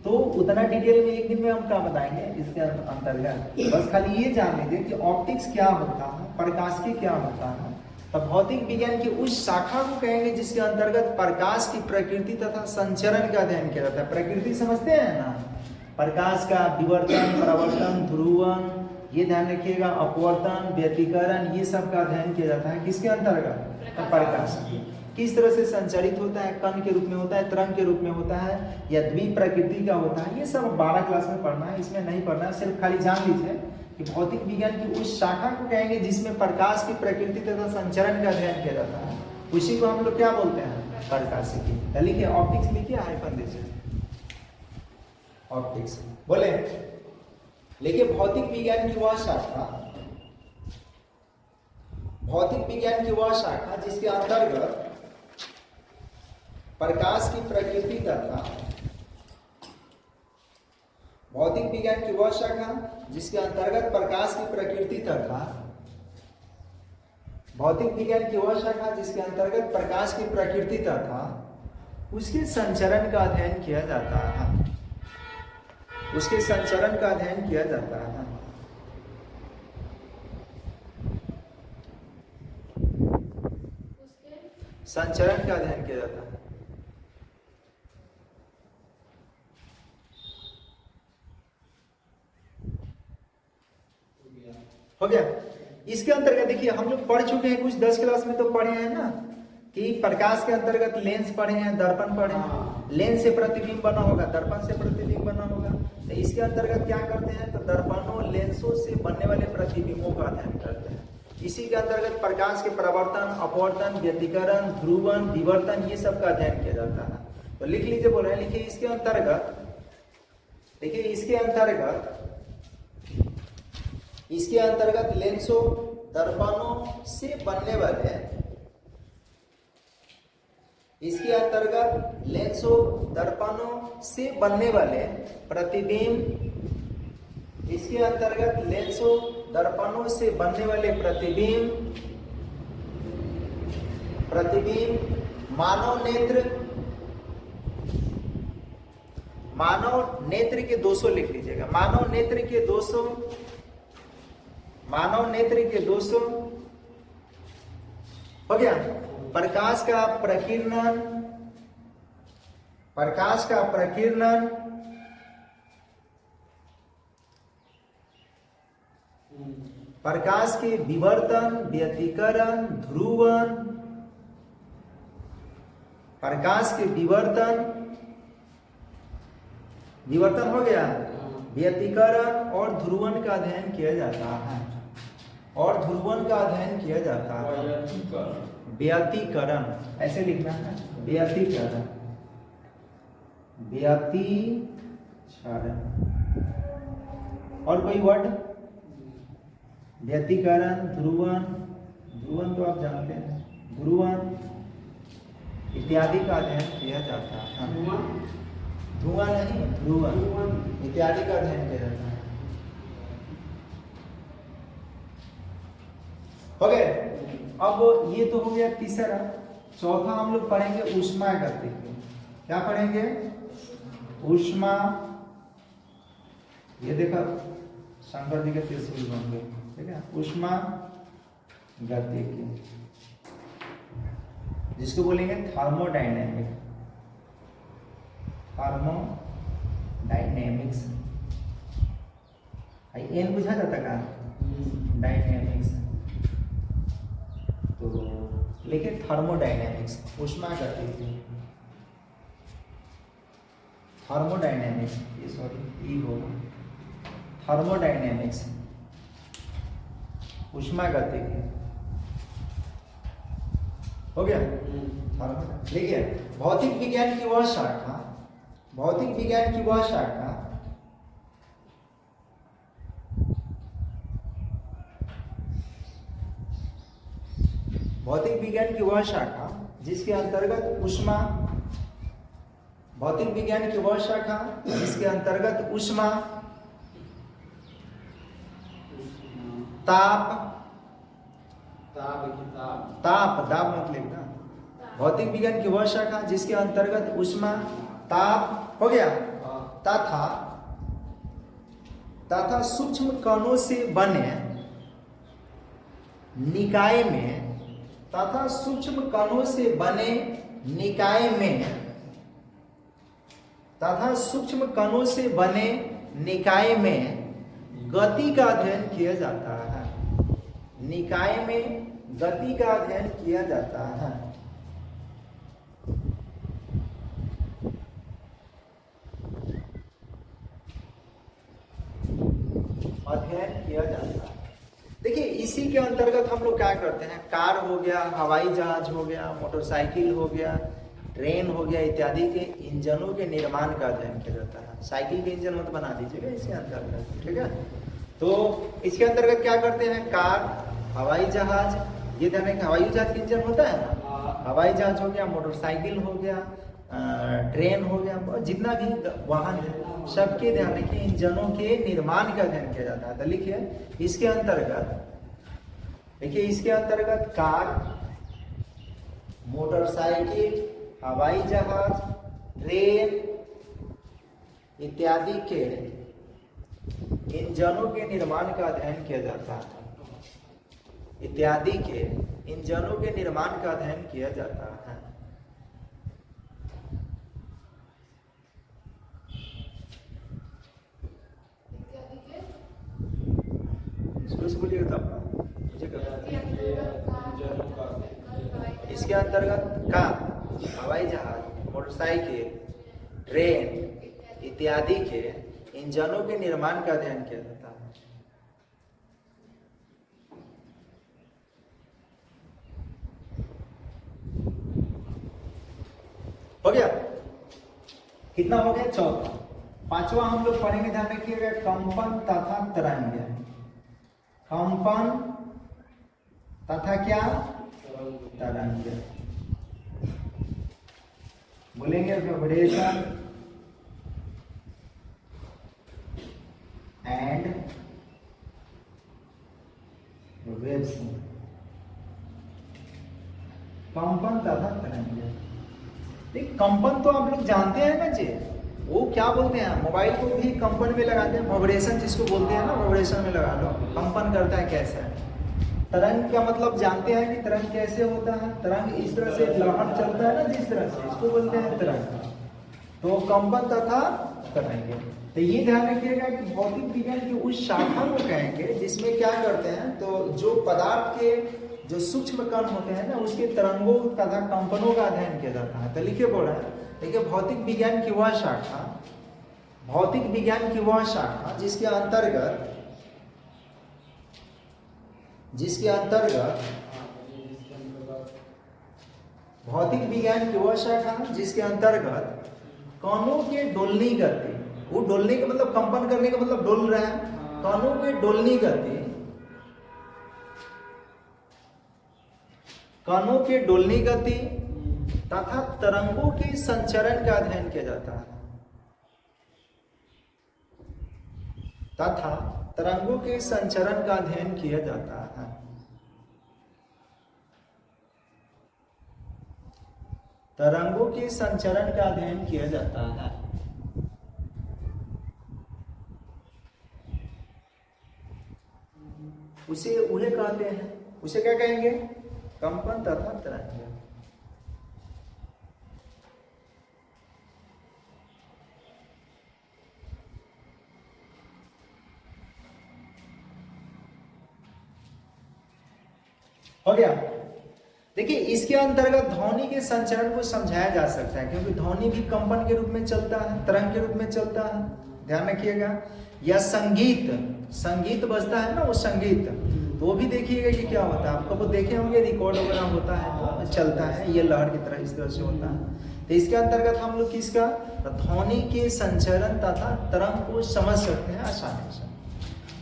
तो उतना डिटेल में एक दिन में हम क्या बताएंगे इसके अंतर्गत। बस खाली ये जान लीजिए कि ऑप्टिक्स क्या होता है, प्रकाशिकी क्या होता है। तो भौतिक विज्ञान की उस शाखा को कहेंगे जिसके अंतर्गत प्रकाश की प्रकृति तथा संचरण का अध्ययन किया जाता है। प्रकृति समझते हैं ना? प्रकाश का विवर्तन, परावर्तन, ध्रुवण, ये ध्यान रखिएगा, अपवर्तन, व्यतिकरण, ये सब का अध्ययन किया जाता है। किसके अंतर्गत? प्रकाश। किस तरह से संचरित होता है, कण के रूप में होता है, तरंग के रूप में होता है, या द्वि प्रकृति का होता है। ये सब 12 क्लास में पढ़ना है, इसमें नहीं पढ़ना है। सिर्फ खाली जान लीजिए कि भौतिक विज्ञान की उस शाखा को कहेंगे जिसमें प्रकाश की प्रकृति तथा संचरण का अध्ययन किया जाता है, उसी को हम लोग क्या बोलते हैं? प्रकाशिकी। लिखिए, ऑप्टिक्स लिखिए, हाइफन दीजिए, ऑप्टिक्स। बोले लिखिए, भौतिक विज्ञान की वह शाखा, भौतिक विज्ञान की वह शाखा जिसके अंतर्गत प्रकाश की प्रकृति तथा, भौतिक विज्ञान की वह शाखा जिसके अंतर्गत प्रकाश की प्रकृति तथा, भौतिक विज्ञान की वह शाखा जिसके अंतर्गत प्रकाश की प्रकृति तथा उसके संचरण का अध्ययन किया जाता है, उसके संचरण का अध्ययन किया जाता है। संचरण का अध्ययन किया जाता है। हो गया। इसके अंतर्गत देखिए, हम लोग पढ़ चुके हैं कुछ, 10 क्लास में तो पढ़े हैं ना कि प्रकाश के अंतर्गत लेंस पढ़े हैं, दर्पण पढ़े हैं। लेंस से प्रतिबिंब बना होगा, दर्पण से प्रतिबिंब बना होगा। तो इसके अंतर्गत क्या करते हैं? तो दर्पणों, लेंसों से बनने वाले प्रतिबिंबों का अध्ययन करते हैं। इसी के अंतर्गत प्रकाश के परावर्तन, अपवर्तन, व्यतिकरण, ध्रुवण, विवर्तन, ये सब का अध्ययन किया जाता है। तो लिख लीजिए, बोल रहे हैं, लिखिए, इसके अंतर्गत देखिए इसके अंतर्गत लेंसों दर्पणों से बनने वाले, इसके अंतर्गत लेंसों दर्पणों से बनने वाले प्रतिबिंब, इसके अंतर्गत लेंसों दर्पणों से बनने वाले प्रतिबिंब मानव नेत्र के दोषों लिख लीजिएगा। मानव नेत्र के दोषों हो गया। प्रकाश का प्रकीर्णन प्रकाश के विवर्तन, व्यतिकरण, ध्रुवन, प्रकाश के विवर्तन हो गया, व्यतिकरण और ध्रुवन का अध्ययन किया जाता है। व्यतिकरण ऐसे लिखना है, व्यतिकरण। और कोई वर्ड? व्यतिकरण, ध्रुवन तो आप जानते हैं, ध्रुवन इत्यादि का अध्ययन किया जाता है। धुआं नहीं, ध्रुवन इत्यादि का अध्ययन किया जाता है। हो गए। अब ये तो हो गया तीसरा। चौथा हम लोग पढ़ेंगे ऊष्मागतिकी। क्या पढ़ेंगे? ऊष्मा। ये देखा शंकर जी के त्रिशूल बन गए, ठीक है। ऊष्मागतिकी जिसको बोलेंगे थर्मोडायनेमिक्स। एन बुझा जाता का डायनेमिक्स, तो लिखे थर्मोडायनेमिक्स, ऊष्मागतिकी, थर्मोडायनेमिक्स, ये सॉरी ई होगा, थर्मोडायनेमिक्स, ऊष्मागतिकी। हो गया। देखिए भौतिक विज्ञान की वह शाखा भौतिक विज्ञान की वह शाखा जिसके अंतर्गत ऊष्मा, ताप दाब मत लिखना। भौतिक विज्ञान की वह शाखा जिसके अंतर्गत ऊष्मा, ताप हो गया तथा सूक्ष्म कणों से बने निकाय में गति का अध्ययन किया जाता है। निकाय में गति का अध्ययन किया जाता है। देखिए इसी के अंतर्गत हम लोग क्या करते हैं, कार हो गया, हवाई जहाज हो गया, मोटरसाइकिल हो गया, ट्रेन हो गया इत्यादि के इंजनों के निर्माण का अध्ययन किया जाता है। साइकिल के इंजन मत बना दीजिएगा इसके अंतर्गत, ठीक है। तो इसके अंतर्गत क्या करते हैं, कार, हवाई जहाज, ये ध्यान रखें हवाई जहाज के इंजन होता है ना, हवाई जहाज हो गया, मोटरसाइकिल हो गया, ट्रेन हो गया, जितना भी वाहन है सबके ध्यान रखिए इंजनों के निर्माण का अध्ययन किया जाता है। तो लिखिए इसके अंतर्गत कार, मोटरसाइकिल, हवाई जहाज, ट्रेन इत्यादि के इंजनों के निर्माण का अध्ययन किया जाता है। बोलिएगा तब इसके अंतर्गत कार, हवाई जहाज, मोटरसाइकिल, ट्रेन इत्यादि के इंजनों के निर्माण का अध्ययन किया जाता है। हो गया। कितना हो गया? चौथा। पांचवा हम लोग पढ़ेंगे, ध्यान रखिएगा, कंपन तथा तरंग। कंपन तथा क्या? तरंग। बोलेंगे वाइब्रेशन एंड वेव्स। कंपन तथा तरंग। कंपन तो आप लोग जानते हैं ना जी, वो क्या बोलते हैं, मोबाइल को भी कंपन में लगाते हैं, वाइब्रेशन जिसको बोलते हैं ना, वाइब्रेशन में लगा लो, कंपन करता है कैसे है। तरंग का मतलब जानते हैं कि तरंग कैसे होता है, तरंग इस तरह से लहर चलता है ना, जिस तरह से, इसको बोलते हैं तरंग। तो कंपन तथा तरंग। तो ये ध्यान रखिएगा कि भौतिक विज्ञान की उस शाखा को कहेंगे जिसमें क्या करते हैं, तो जो पदार्थ के जो सूक्ष्म कण होते हैं ना, उसके तरंगों तथा कंपनों का अध्ययन किया जाता है। तो लिखिए बोल रहे हैं, देखिए भौतिक विज्ञान की वह शाखा, भौतिक विज्ञान की वह शाखा जिसके अंतर्गत भौतिक विज्ञान की वह शाखा जिसके अंतर्गत कणों के डोलनी गति, वो डोलने का मतलब कंपन करने का मतलब डोल रहे हैं, कणों के डोलनी गति, कणों के डोलनी गति तथा तरंगों के संचरण का अध्ययन किया जाता है, तथा तरंगों के संचरण का अध्ययन किया जाता है। तरंगों के संचरण का अध्ययन किया जाता है। उसे उन्हें कहते हैं, उसे क्या कहेंगे? कंपन तथा तरंग। हो गया। देखिए इसके अंतर्गत ध्वनि के संचरण को समझाया जा सकता है, क्योंकि ध्वनि भी कंपन के रूप में चलता है, तरंग के रूप में चलता है, ध्यान रखिएगा। या संगीत बजता है ना, वो संगीत, तो वो भी देखिएगा कि क्या होता है, आपको वो देखे होंगे, रिकॉर्ड वगैरह होता है तो चलता है, ये लहर की तरह इस तरह से होता है। तो इसके अंतर्गत हम लोग किसका, ध्वनि के संचरण तथा तरंग को समझ सकते हैं आसानी से।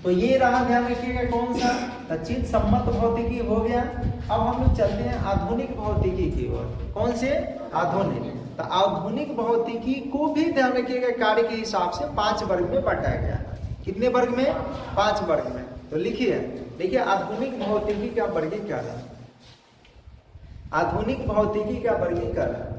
तो ये रहा, ध्यान रखिएगा कौन सा, चित्त सम्मत भौतिकी हो गया। अब हम लोग चलते हैं आधुनिक भौतिकी की ओर। कौन से? आधुनिक। तो आधुनिक भौतिकी को भी ध्यान रखिएगा कार्य के हिसाब से 5 वर्ग में बांटा गया है। कितने वर्ग में? 5 वर्ग में। तो लिखिए, देखिए आधुनिक भौतिकी का वर्गीकरण, आधुनिक भौतिकी का वर्गीकरण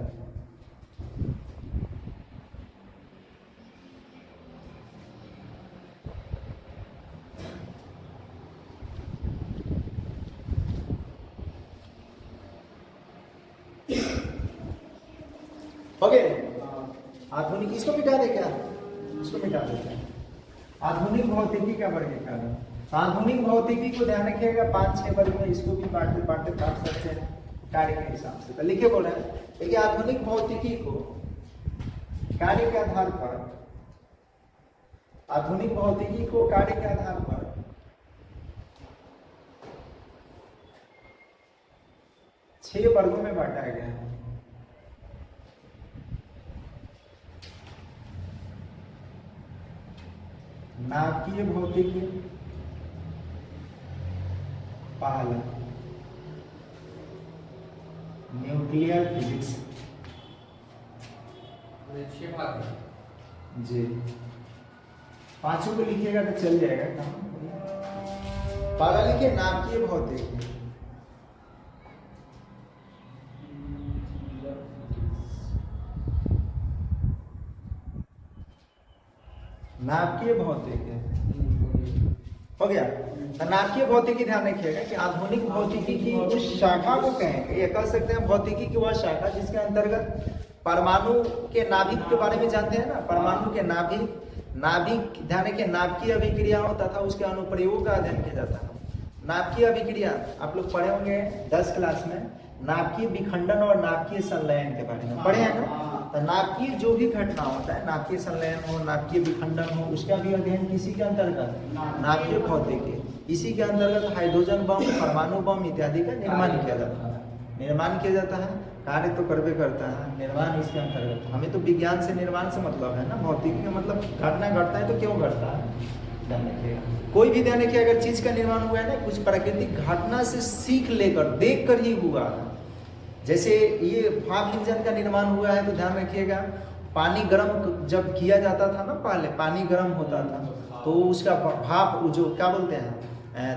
ओके। आधुनिक, इसको मिटा दे क्या, इसको मिटा देते हैं। आधुनिक भौतिकी का वर्गीकरण, आधुनिक भौतिकी को ध्यान रखिएगा 5-6 वर्ग में, इसको भी बांट सकते हैं कार्य के हिसाब से। तो लिखे बोल रहे हैं, देखिए आधुनिक भौतिकी को कार्य के आधार पर, आधुनिक भौतिकी को कार्य के आधार पर 6 वर्गों में बांटा गया है। नाभिकीय भौतिकी पहला, न्यूक्लियर फिजिक्स जी, 5 को लिखिएगा तो चल जाएगा काम। पहला लिखिए नाभिकीय भौतिकी, नाभिकीय भौतिकी हो गया। तो नाभिकीय भौतिकी ध्यान रखिएगा कि आधुनिक भौतिकी की उस शाखा को कहेंगे, ये कह सकते हैं भौतिकी की वह शाखा जिसके अंतर्गत परमाणु के नाभिक के बारे में जानते हैं ना, परमाणु के नाभिक ध्यान रखिए, नाभिकीय अभिक्रियाओं तथा उसके अनुप्रयोगों का अध्ययन किया जाता है। नाभिकीय अभिक्रिया आप लोग पढ़े होंगे 10 क्लास में, नाभिकीय विखंडन और नाभिकीय संलयन के बारे में पढ़े हैं ना। तो नाभिकीय जो भी घटना होता है, नाभिकीय संलयन हो, नाभिकीय विखंडन हो, उसका भी अध्ययन किसी के अंतर्गत, नाभिकीय भौतिकी। इसी के अंतर्गत हाइड्रोजन बम, परमाणु बम इत्यादि का निर्माण किया जाता है। निर्माण किया जाता है, कार्य तो करवे करता है, निर्माण इसके अंतर्गत। हमें तो विज्ञान से निर्माण से मतलब है ना, भौतिकी का मतलब घटना घटता है तो क्यों घटता है, ध्यान रखिएगा। कोई भी ध्यान रखिए, अगर चीज का निर्माण हुआ है ना, कुछ प्राकृतिक घटना से सीख लेकर देख कर ही हुआ है। जैसे ये भाप इंजन का निर्माण हुआ है तो ध्यान रखिएगा, पानी गर्म जब किया जाता था ना, पहले पानी गर्म होता था तो उसका भाप जो क्या बोलते हैं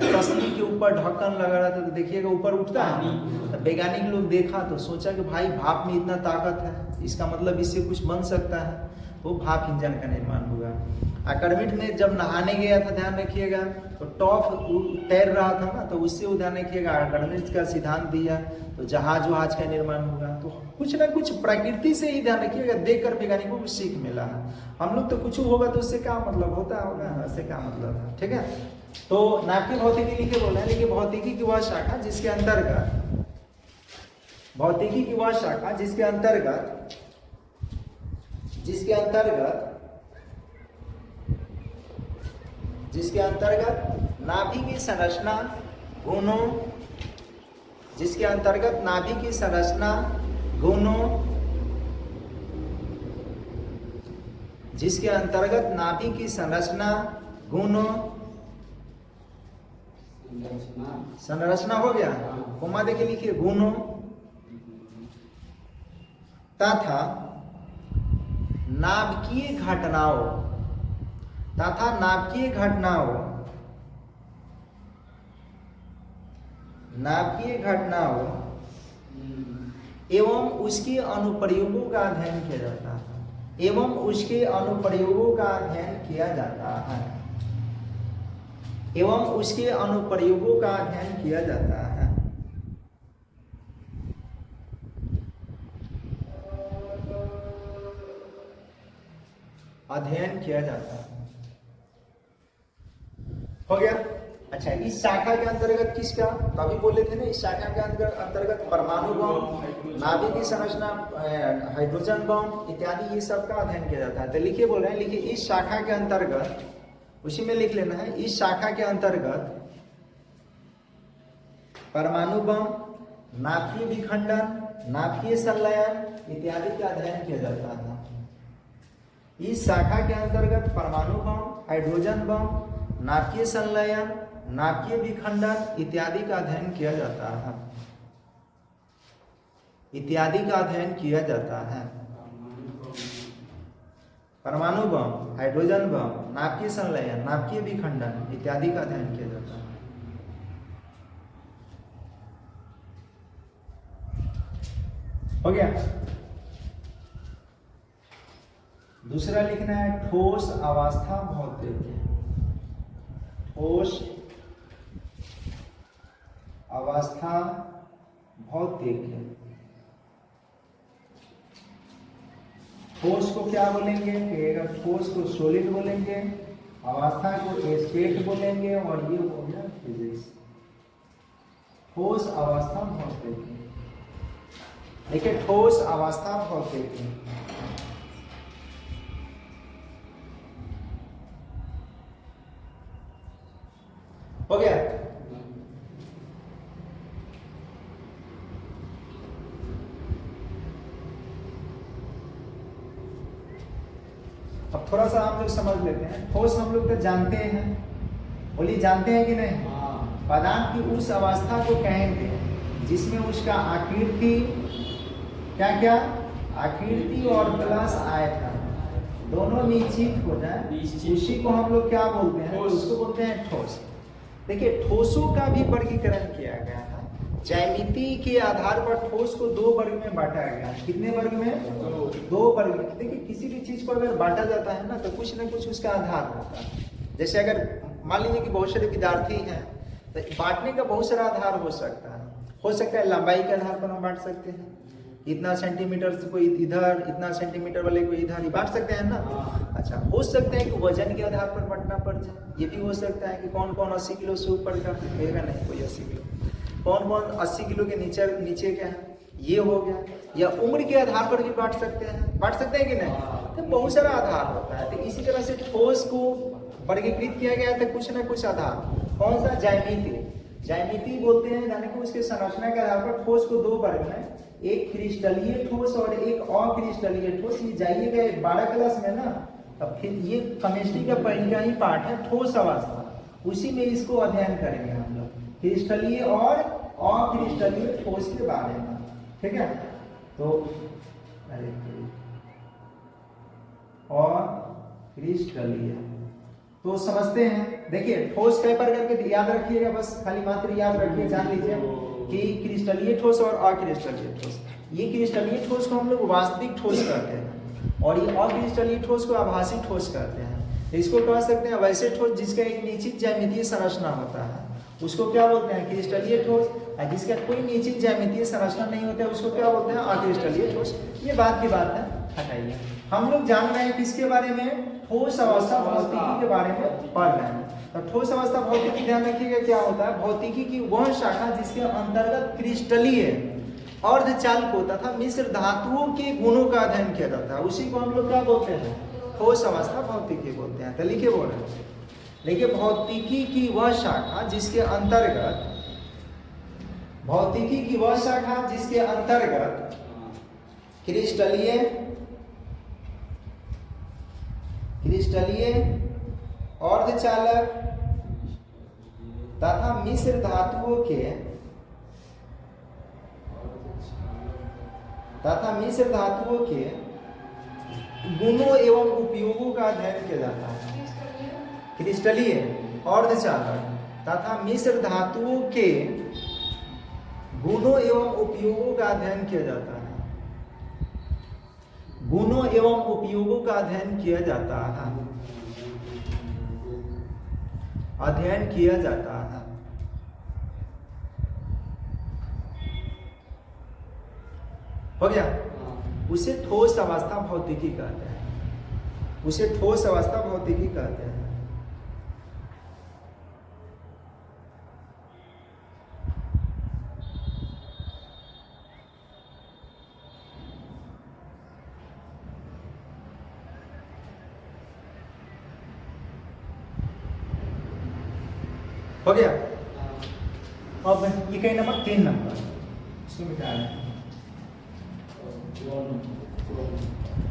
तसली के ऊपर ढक्कन लगा रहा था तो देखिएगा ऊपर उठता है। तो वैज्ञानिक लोग देखा तो सोचा कि भाई भाप में इतना ताकत है, इसका मतलब इससे कुछ बन सकता है, वो भाप इंजन का निर्माण हुआ। आकर्मिट ने जब नहाने गया था, ध्यान रखिएगा, तो टॉप तैर रहा था ना, तो उससे वो ध्यान रखिएगा आकर्मिट का सिद्धांत दिया तो जहाज वहाज का निर्माण हुआ। तो कुछ ना कुछ प्रकृति से ही ध्यान रखिएगा, देखकर वैज्ञानिकों को सीख मिला है। हम लोग तो कुछ होगा तो उससे क्या मतलब होता होगा, उससे क्या मतलब है, ठीक है। तो नाटकीय भौतिकी लिखे बोल रहे हैं, लेकिन भौतिकी की वह शाखा जिसके अंतर्गत, भौतिकी की वह शाखा जिसके अंतर्गत नाभि की संरचना गुणों, जिसके अंतर्गत नाभि की संरचना गुणों, जिसके अंतर्गत नाभि की संरचना गुणों, संरचना हो गया, कोमा देके लिखिए, गुणों तथा नाभिकीय घटनाओं, तथा नाभिकीय घटनाओं, नाभिकीय घटनाओं एवं उसके अनुप्रयोगों का अध्ययन किया जाता है, एवं उसके अनुप्रयोगों का अध्ययन किया जाता है, एवं उसके अनुप्रयोगों का अध्ययन किया जाता है। अध्ययन किया जाता है, हो गया। अच्छा, इस शाखा के अंतर्गत किसका, तभी बोले थे ना, इस शाखा के अंतर्गत परमाणु बम, नाभिक की संरचना, हाइड्रोजन बम इत्यादि ये सब का अध्ययन किया जाता है। तो लिखिए बोल रहे हैं, लिखिए इस शाखा के अंतर्गत, उसी में लिख लेना है, इस शाखा के अंतर्गत परमाणु बम, नाभिकीय विखंडन, नाभिकीय संलयन इत्यादि का अध्ययन किया जाता है। इस शाखा के अंतर्गत परमाणु बम, हाइड्रोजन बम, नाभिकीय संलयन, नाभिकीय विखंडन इत्यादि का अध्ययन किया जाता है, इत्यादि का अध्ययन किया जाता है। परमाणु बम, हाइड्रोजन बम, नाभिकीय संलयन, नाभिकीय विखंडन इत्यादि का अध्ययन किया जाता है। हो गया। दूसरा लिखना है ठोस अवस्था भौतिकी, ठोस अवस्था भौतिकी। ठोस को क्या बोलेंगे, ठोस को सॉलिड बोलेंगे, अवस्था को स्टेट बोलेंगे, और ये हो गया फिजिक्स। ठोस अवस्था भौतिकी, देखिए ठोस अवस्था भौतिकी, हो गया। अब थोड़ा सा हम लोग समझ लेते हैं। ठोस हम लोग तो जानते हैं, बोलिए जानते हैं कि नहीं। पदार्थ की उस अवस्था को कहेंगे जिसमें उसका आकृति, क्या क्या, आकृति और प्लस आयतन दोनों निश्चित हो जाए, उसी को हम लोग क्या बोलते हैं, उसको बोलते हैं ठोस। देखिए ठोसों का भी वर्गीकरण किया गया है। ज्यामिति के आधार पर ठोस को दो वर्ग में बांटा गया है। कितने वर्ग में, दो वर्ग में। देखिए किसी भी चीज को अगर बांटा जाता है ना, तो कुछ ना कुछ उसका आधार होता है। जैसे अगर मान लीजिए कि बहुत सारे विद्यार्थी हैं, तो बांटने का बहुत सारा आधार हो सकता है। हो सकता है लंबाई के आधार पर हम बांट सकते हैं, इतना सेंटीमीटर से कोई इधर, इतना सेंटीमीटर वाले को इधर, ही बांट सकते हैं ना। अच्छा, हो सकता है कि वजन के आधार पर बांटना पड़ जाए। ये भी हो सकता है कि कौन कौन 80 किलो से ऊपर का लेगा, नहीं कोई 80 किलो, कौन कौन 80 किलो के नीचे क्या है, ये हो गया। या उम्र के आधार पर भी बांट सकते हैं कि नहीं। तो बहुत सारा आधार होता है। तो इसी तरह से ठोस को वर्गीकृत किया गया था, कुछ ना कुछ आधार। कौन सा, ज्यामिति। ज्यामिति बोलते हैं यानी कि उसके संरचना के आधार पर ठोस को दो वर्ग में, एक क्रिस्टलीय ठोस और एक अक्रिस्टलीय ठोस। ये जाइएगा 12 क्लास में ना, अब फिर ये केमिस्ट्री का पहला ही पार्ट है ठोस अवस्था, उसी में इसको अध्ययन करेंगे हम लोग, क्रिस्टलीय और अक्रिस्टलीय ठोस के बारे में। ठीक है, तो अक्रिस्टलीय तो समझते हैं। देखिए ठोस कई प्रकार के याद रखिएगा, बस खाली मात्र याद रखिए, जान लीजिए कि क्रिस्टलीय ठोस और अक्रिस्टलीय ठोस। ये क्रिस्टलीय ठोस को हम लोग वास्तविक ठोस कहते हैं और ये अक्रिस्टलीय ठोस को आभासी ठोस कहते हैं। इसको कह सकते हैं वैसे ठोस जिसका एक निश्चित ज्यामितीय संरचना होता है, उसको क्या बोलते हैं क्रिस्टलीय ठोस, और जिसका कोई निश्चित ज्यामितीय संरचना नहीं होता है उसको क्या बोलते हैं अक्रिस्टलीय ठोस। ये बात की बात है, हटाइए। हम लोग जान रहे हैं किसके बारे में, ठोस अवस्था भौतिकी के बारे में पढ़ रहे हैं। तो ठोस अवस्था भौतिकी ध्यान रखिएगा क्या होता है, भौतिकी की वह शाखा जिसके अंतर्गत क्रिस्टलीय अर्धचालकों तथा मिश्र धातुओं के गुणों का अध्ययन किया जाता है, उसी को हम लोग क्या बोलते हैं ठोस अवस्था भौतिकी बोलते हैं। तो लिखिए बोल रहे हैं, देखिए भौतिकी की वह शाखा जिसके अंतर्गत, भौतिकी की वह शाखा जिसके अंतर्गत क्रिस्टलीय अर्धचालक तथा मिश्र धातुओं के गुणों एवं उपयोगों का अध्ययन किया जाता है। क्रिस्टलीय अर्धचालक तथा मिश्र धातुओं के गुणों एवं उपयोगों का अध्ययन किया जाता है, गुणों एवं उपयोगों का अध्ययन किया जाता है, अध्ययन किया जाता है। हो गया, उसे ठोस अवस्था भौतिकी कहते हैं, उसे ठोस अवस्था भौतिकी कहते हैं। हो गया, अब ये कहीं नंबर 3 नंबर इसको मिटा लें।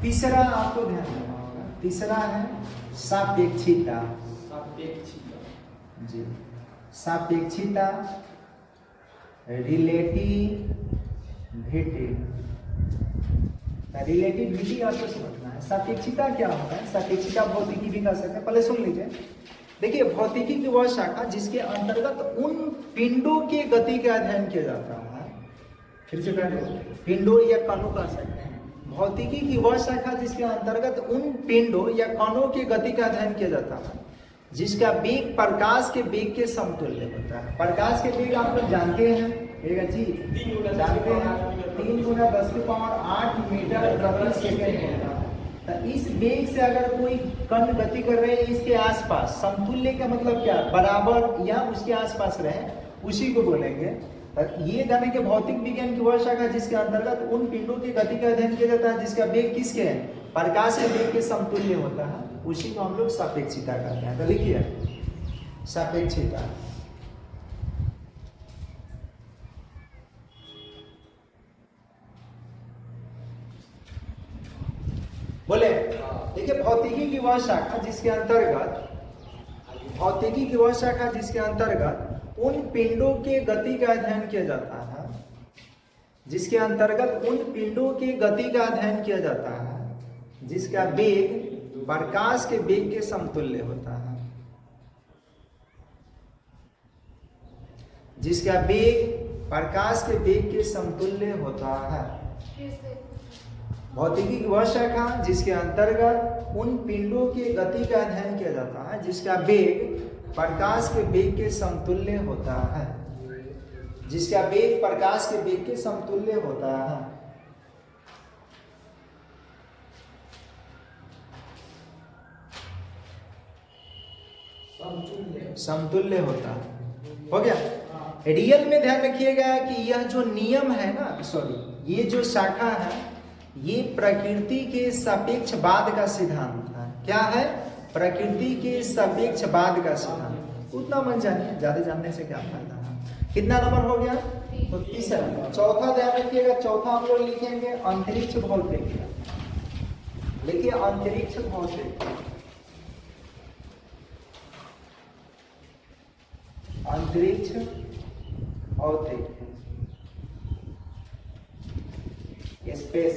तीसरा आपको ध्यान देना होगा, तीसरा है सापेक्षिता। जी, सापेक्षिता, रिलेटिविटी आपको समझना है। सापेक्षिता क्या होता है, सापेक्षिता भौतिकी भी कर सकते हैं, पहले सुन लीजिए। देखिए भौतिकी की वह शाखा जिसके अंतर्गत उन पिंडों के गति का अध्ययन किया जाता है, फिर से पहले पिंडों या कणों कह सकते हैं। भौतिकी की वह शाखा जिसके अंतर्गत उन पिंडों या कणों की गति का अध्ययन किया जाता है जिसका वेग प्रकाश के वेग के समतुल्य होता है। प्रकाश के वेग आप लोग जानते हैं, जी जानते हैं, 3 × 10⁸ मीटर प्रति सेकंड होता है। तो इस वेग से अगर कोई कण गति कर रहे हैं इसके आसपास, समतुल्य का मतलब क्या, बराबर या उसके आसपास रहे, उसी को बोलेंगे। ये जाने के भौतिक विज्ञान की वह शाखा जिसके अंतर्गत उन पिंडों की गति का अध्ययन किया जाता है जिसका वेग किसके है, प्रकाश के वेग के समतुल्य होता है, उसी को हम लोग सापेक्षिता कहते हैं। तो लिखिए सापेक्षिता। बोले देखिए भौतिकी की वह शाखा जिसके अंतर्गत, भौतिकी की वह शाखा जिसके अंतर्गत उन पिंडों के गति का अध्ययन किया जाता है, जिसके अंतर्गत उन पिंडों की गति का अध्ययन किया जाता है जिसका वेग प्रकाश के वेग के समतुल्य होता है, जिसका वेग प्रकाश के वेग के समतुल्य होता है। भौतिकी की वह शाखा जिसके अंतर्गत उन पिंडों की गति का अध्ययन किया जाता है जिसका वेग प्रकाश के वेग के समतुल्य होता है, जिसका वेग प्रकाश के वेग के समतुल्य होता है। समतुल्य होता है। हो गया। रियल में ध्यान रखिएगा कि यह जो नियम है ना, सॉरी ये जो शाखा है, ये प्रकृति के सापेक्षवाद का सिद्धांत है। क्या है? प्रकृति के सापेक्षवाद का सिद्धांत। उतना मन जानिए, ज्यादा जानने से क्या फायदा है। कितना नंबर हो गया? तो तीसरा। चौथा ध्यान रखिएगा, चौथा हम लोग लिखेंगे अंतरिक्ष भौतिकी। लिखिए अंतरिक्ष भौतिकी। अंतरिक्ष भौतिकी, स्पेस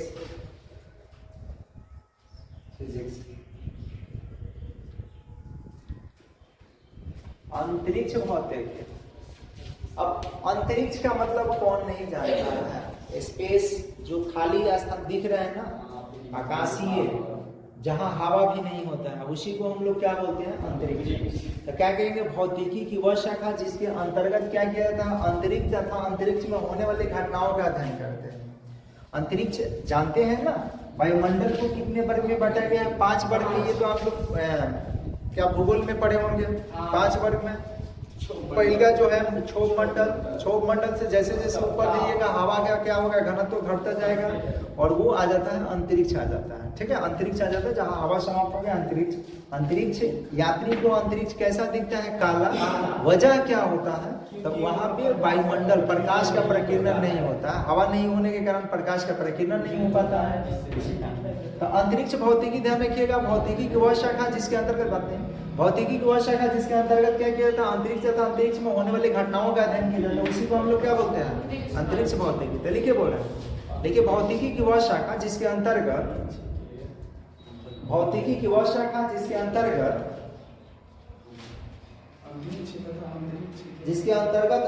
फिजिक्स। अंतरिक्ष भौतिकी। अब अंतरिक्ष का मतलब कौन नहीं जानता है? स्पेस, जो खाली स्थान दिख रहे हैं ना, आकाशीय, जहां हवा भी नहीं होता है, उसी को हम लोग क्या बोलते हैं? अंतरिक्ष। तो क्या कहेंगे? भौतिकी की वह शाखा जिसके अंतर्गत क्या किया जाता है? अंतरिक्ष तथा अंतरिक्ष में होने वाली घटनाओं का अध्ययन करते हैं। अंतरिक्ष जानते हैं ना, वायुमंडल को कितने वर्ग में बांटा गया है? 5 वर्ग में। ये तो आप लोग क्या भूगोल में पढ़े होंगे, 5 वर्ग में। पहला जो है क्षोभ मंडल, क्षोभ मंडल से जैसे जैसे ऊपर जाइएगा हवा का क्या होगा? घनत्व घटता जाएगा और वो आ जाता है अंतरिक्ष आ जाता है। ठीक है, अंतरिक्ष आ जाता है जहाँ हवा समाप्त हो गया, अंतरिक्ष। अंतरिक्ष यात्री को अंतरिक्ष कैसा दिखता है? काला। वजह क्या होता है? तब वहां पे वायुमंडल, प्रकाश का प्रकीर्णन नहीं होता है, हवा नहीं होने के कारण प्रकाश का प्रकीर्णन नहीं हो पाता है। तो अंतरिक्ष भौतिकी ध्यान रखिएगा, भौतिकी की वह शाखा जिसके अंतर्गत बातें हैं, भौतिकी की वह शाखा जिसके अंतर्गत क्या किया जाता है? अंतरिक्ष तथा अंतरिक्ष में होने वाली घटनाओं का अध्ययन किया जाता है, उसी को हम लोग क्या बोलते हैं? अंतरिक्ष भौतिकी। तो लिखिए बोल रहे हैं, देखिए भौतिकी की वह शाखा जिसके अंतर्गत, भौतिकी की वह शाखा जिसके अंतर्गत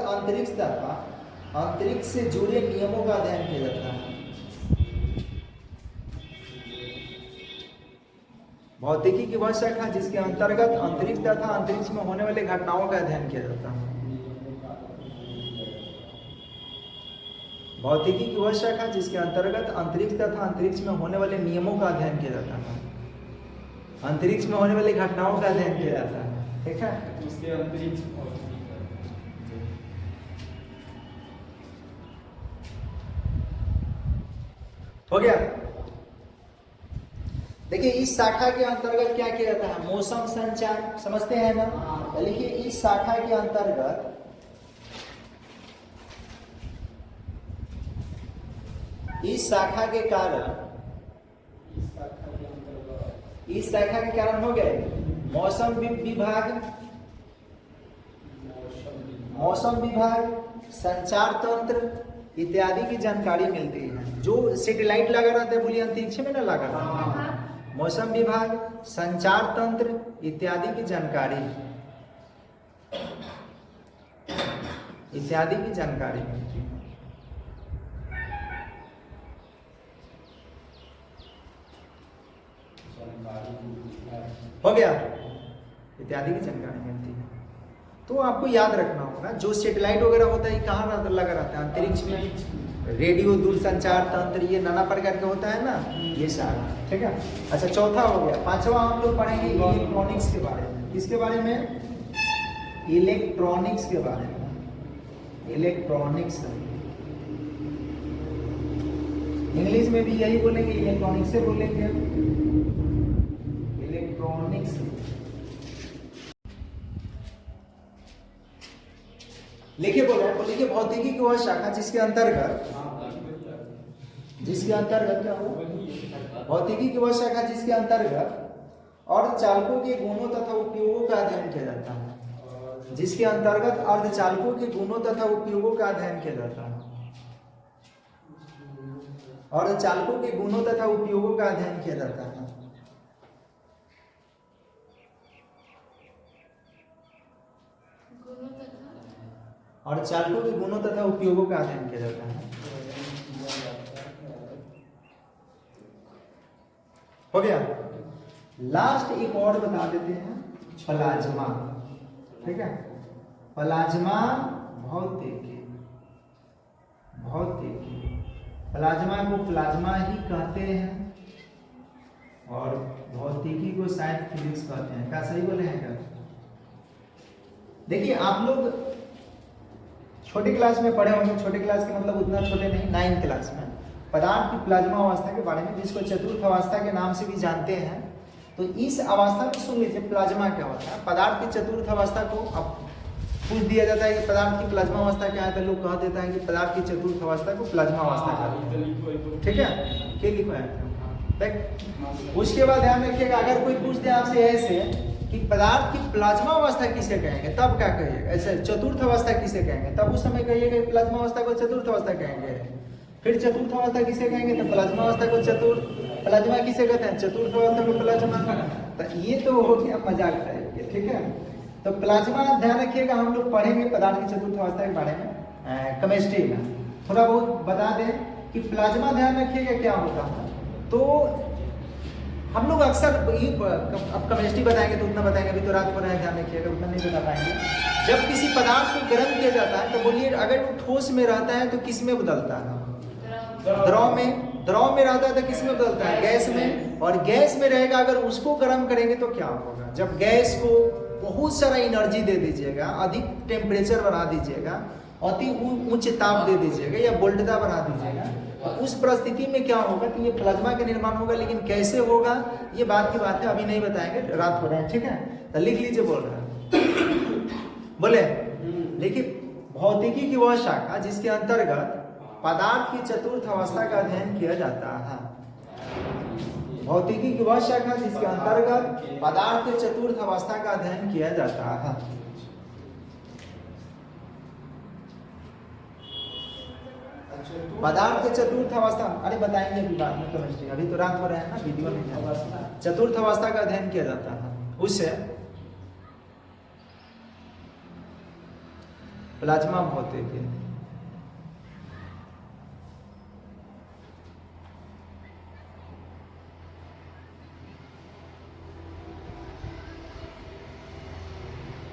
अंतरिक्ष तथा अंतरिक्ष से जुड़े नियमों का अध्ययन किया जाता है। भौतिकी की वह शाखा जिसके अंतर्गत अंतरिक्ष तथा अंतरिक्ष में होने वाली घटनाओं का अध्ययन किया जाता है। भौतिकी की वह शाखा जिसके अंतर्गत अंतरिक्ष तथा अंतरिक्ष में होने वाले नियमों का अध्ययन किया जाता है, अंतरिक्ष में होने वाली घटनाओं का अध्ययन किया जाता है। ठीक है, उसके अंतरिक्ष हो गया। देखिए इस शाखा के अंतर्गत क्या किया जाता है? मौसम संचार, समझते हैं ना? लिखिए इस शाखा के अंतर्गत, इस शाखा के कारण, इस शाखा के कारण हो गए मौसम विभाग, मौसम विभाग, संचार तंत्र इत्यादि की जानकारी मिलती है। जो सैटेलाइट लगा रहता है, बोलिए अंतरिक्ष में ना लगा रहता है, मौसम विभाग, संचार तंत्र इत्यादि की जानकारी, इत्यादि की जानकारी मिलती है। हो गया, इत्यादि की जानकारी मिलती है। तो आपको याद रखना होगा, जो सैटेलाइट वगैरह होता है कहाँ लगा रहता है? अंतरिक्ष में। रेडियो, दूरसंचार तंत्र, ये नाना प्रकार का होता है ना, ये सारा। ठीक है, अच्छा चौथा हो गया। पांचवा हम लोग पढ़ेंगे इलेक्ट्रॉनिक्स के बारे में। किसके बारे में? इलेक्ट्रॉनिक्स के बारे में। इलेक्ट्रॉनिक्स, इंग्लिश में भी यही बोलेंगे, इलेक्ट्रॉनिक्स से बोलेंगे, इलेक्ट्रॉनिक्स। लिखिए बोल रहे हैं, लिखिए भौतिकी की वह शाखा जिसके अंतर्गत, जिसके अंतर्गत क्या हुआ? भौतिकी की वह शाखा जिसके अंतर्गत अर्धचालकों के गुणों तथा उपयोगों का अध्ययन किया जाता है, जिसके अंतर्गत अर्धचालकों के गुणों तथा उपयोगों का अध्ययन किया जाता है, अर्धचालकों के गुणों तथा उपयोगों का अध्ययन किया जाता है। और चालकों के गुणों तथा उपयोगों का अध्ययन किया जाता है। हो गया। लास्ट एक और बता देते हैं, प्लाज्मा। ठीक है, प्लाज्मा भौतिकी, भौतिकी, प्लाज्मा को प्लाज्मा ही कहते हैं और भौतिकी को शायद फिजिक्स कहते हैं। क्या सही बोले हैं क्या? देखिए आप लोग छोटी क्लास में पढ़े होंगे, छोटे क्लास के मतलब उतना छोटे नहीं, 9th क्लास में पदार्थ की प्लाज्मा अवस्था के बारे में, जिसको चतुर्थ अवस्था के नाम से भी जानते हैं। तो इस अवस्था में सुन लीजिए प्लाज्मा क्या होता है। पदार्थ की चतुर्थ अवस्था को अब पूछ दिया जाता है कि पदार्थ की प्लाज्मा अवस्था क्या है, तो लोग कह देता है कि पदार्थ की चतुर्थ अवस्था को प्लाज्मा अवस्था कहते हैं। ठीक है, क्या लिखवाया था। उसके बाद ध्यान रखिएगा, अगर कोई पूछ दे आपसे ऐसे कि पदार्थ की प्लाज्मा अवस्था किसे कहेंगे, तब क्या कहिएगा, ऐसे चतुर्थ अवस्था किसे कहेंगे, तब उस समय कहिएगा प्लाज्मा अवस्था को चतुर्थ अवस्था कहेंगे। फिर चतुर्थ अवस्था किसे कहेंगे, तो प्लाज्मा अवस्था को चतुर्थ, प्लाज्मा किसे कहते हैं, चतुर्थ अवस्था को प्लाज्मा। तो ये तो हो गया मजाक टाइप के, ठीक है। तो प्लाज्मा ध्यान रखिएगा, हम लोग पढ़ेंगे पदार्थ की चतुर्थ अवस्था के बारे में केमिस्ट्री में, थोड़ा बहुत बता दें कि प्लाज्मा ध्यान रखिएगा क्या होता है। तो हम लोग अक्सर अब केमिस्ट्री बताएंगे तो उतना बताएंगे, अभी तो रात को रहे, ध्यान रखिएगा उतना नहीं बता पाएंगे। जब किसी पदार्थ को गर्म किया जाता है तो बोलिए, अगर वो ठोस में रहता है तो किस में बदलता है, द्रव में। द्रव में रहता है तो किस में बदलता है, गैस में। और गैस में रहेगा, अगर उसको गर्म करेंगे तो क्या होगा, जब गैस को बहुत सारा एनर्जी दे दीजिएगा, अधिक टेम्परेचर बढ़ा दीजिएगा, अति उच्च ताप दे दीजिएगा या वोल्टता बढ़ा दीजिएगा, उस परिस्थिति में क्या होगा कि ये प्लाज्मा का निर्माण होगा। लेकिन कैसे होगा ये बात की बात है, अभी नहीं बताएंगे, रात हो रहे हैं, ठीक है। तो लिख लीजिए, बोल रहा है बोले। देखिए, भौतिकी की वह शाखा जिसके अंतर्गत पदार्थ की चतुर्थ अवस्था का अध्ययन किया जाता है। भौतिकी की वह शाखा जिसके अंतर्गत पदार्थ की चतुर्थ अवस्था का अध्ययन किया जाता है। पदार्थ की चतुर्थ अवस्था, अरे बताएंगे अभी बाद में केमिस्ट्री, अभी तो रात हो रहा है ना, वीडियो में चतुर्थ अवस्था का अध्ययन किया जाता है, उससे प्लाज्मा भौतिकी।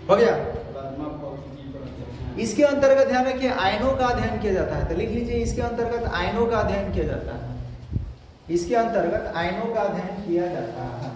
हो गया। इसके अंतर्गत ध्यान रखिए आयनों का अध्ययन किया जाता है। तो लिख लीजिए, इसके अंतर्गत आयनों का अध्ययन किया जाता है। इसके अंतर्गत आयनों का अध्ययन किया जाता है।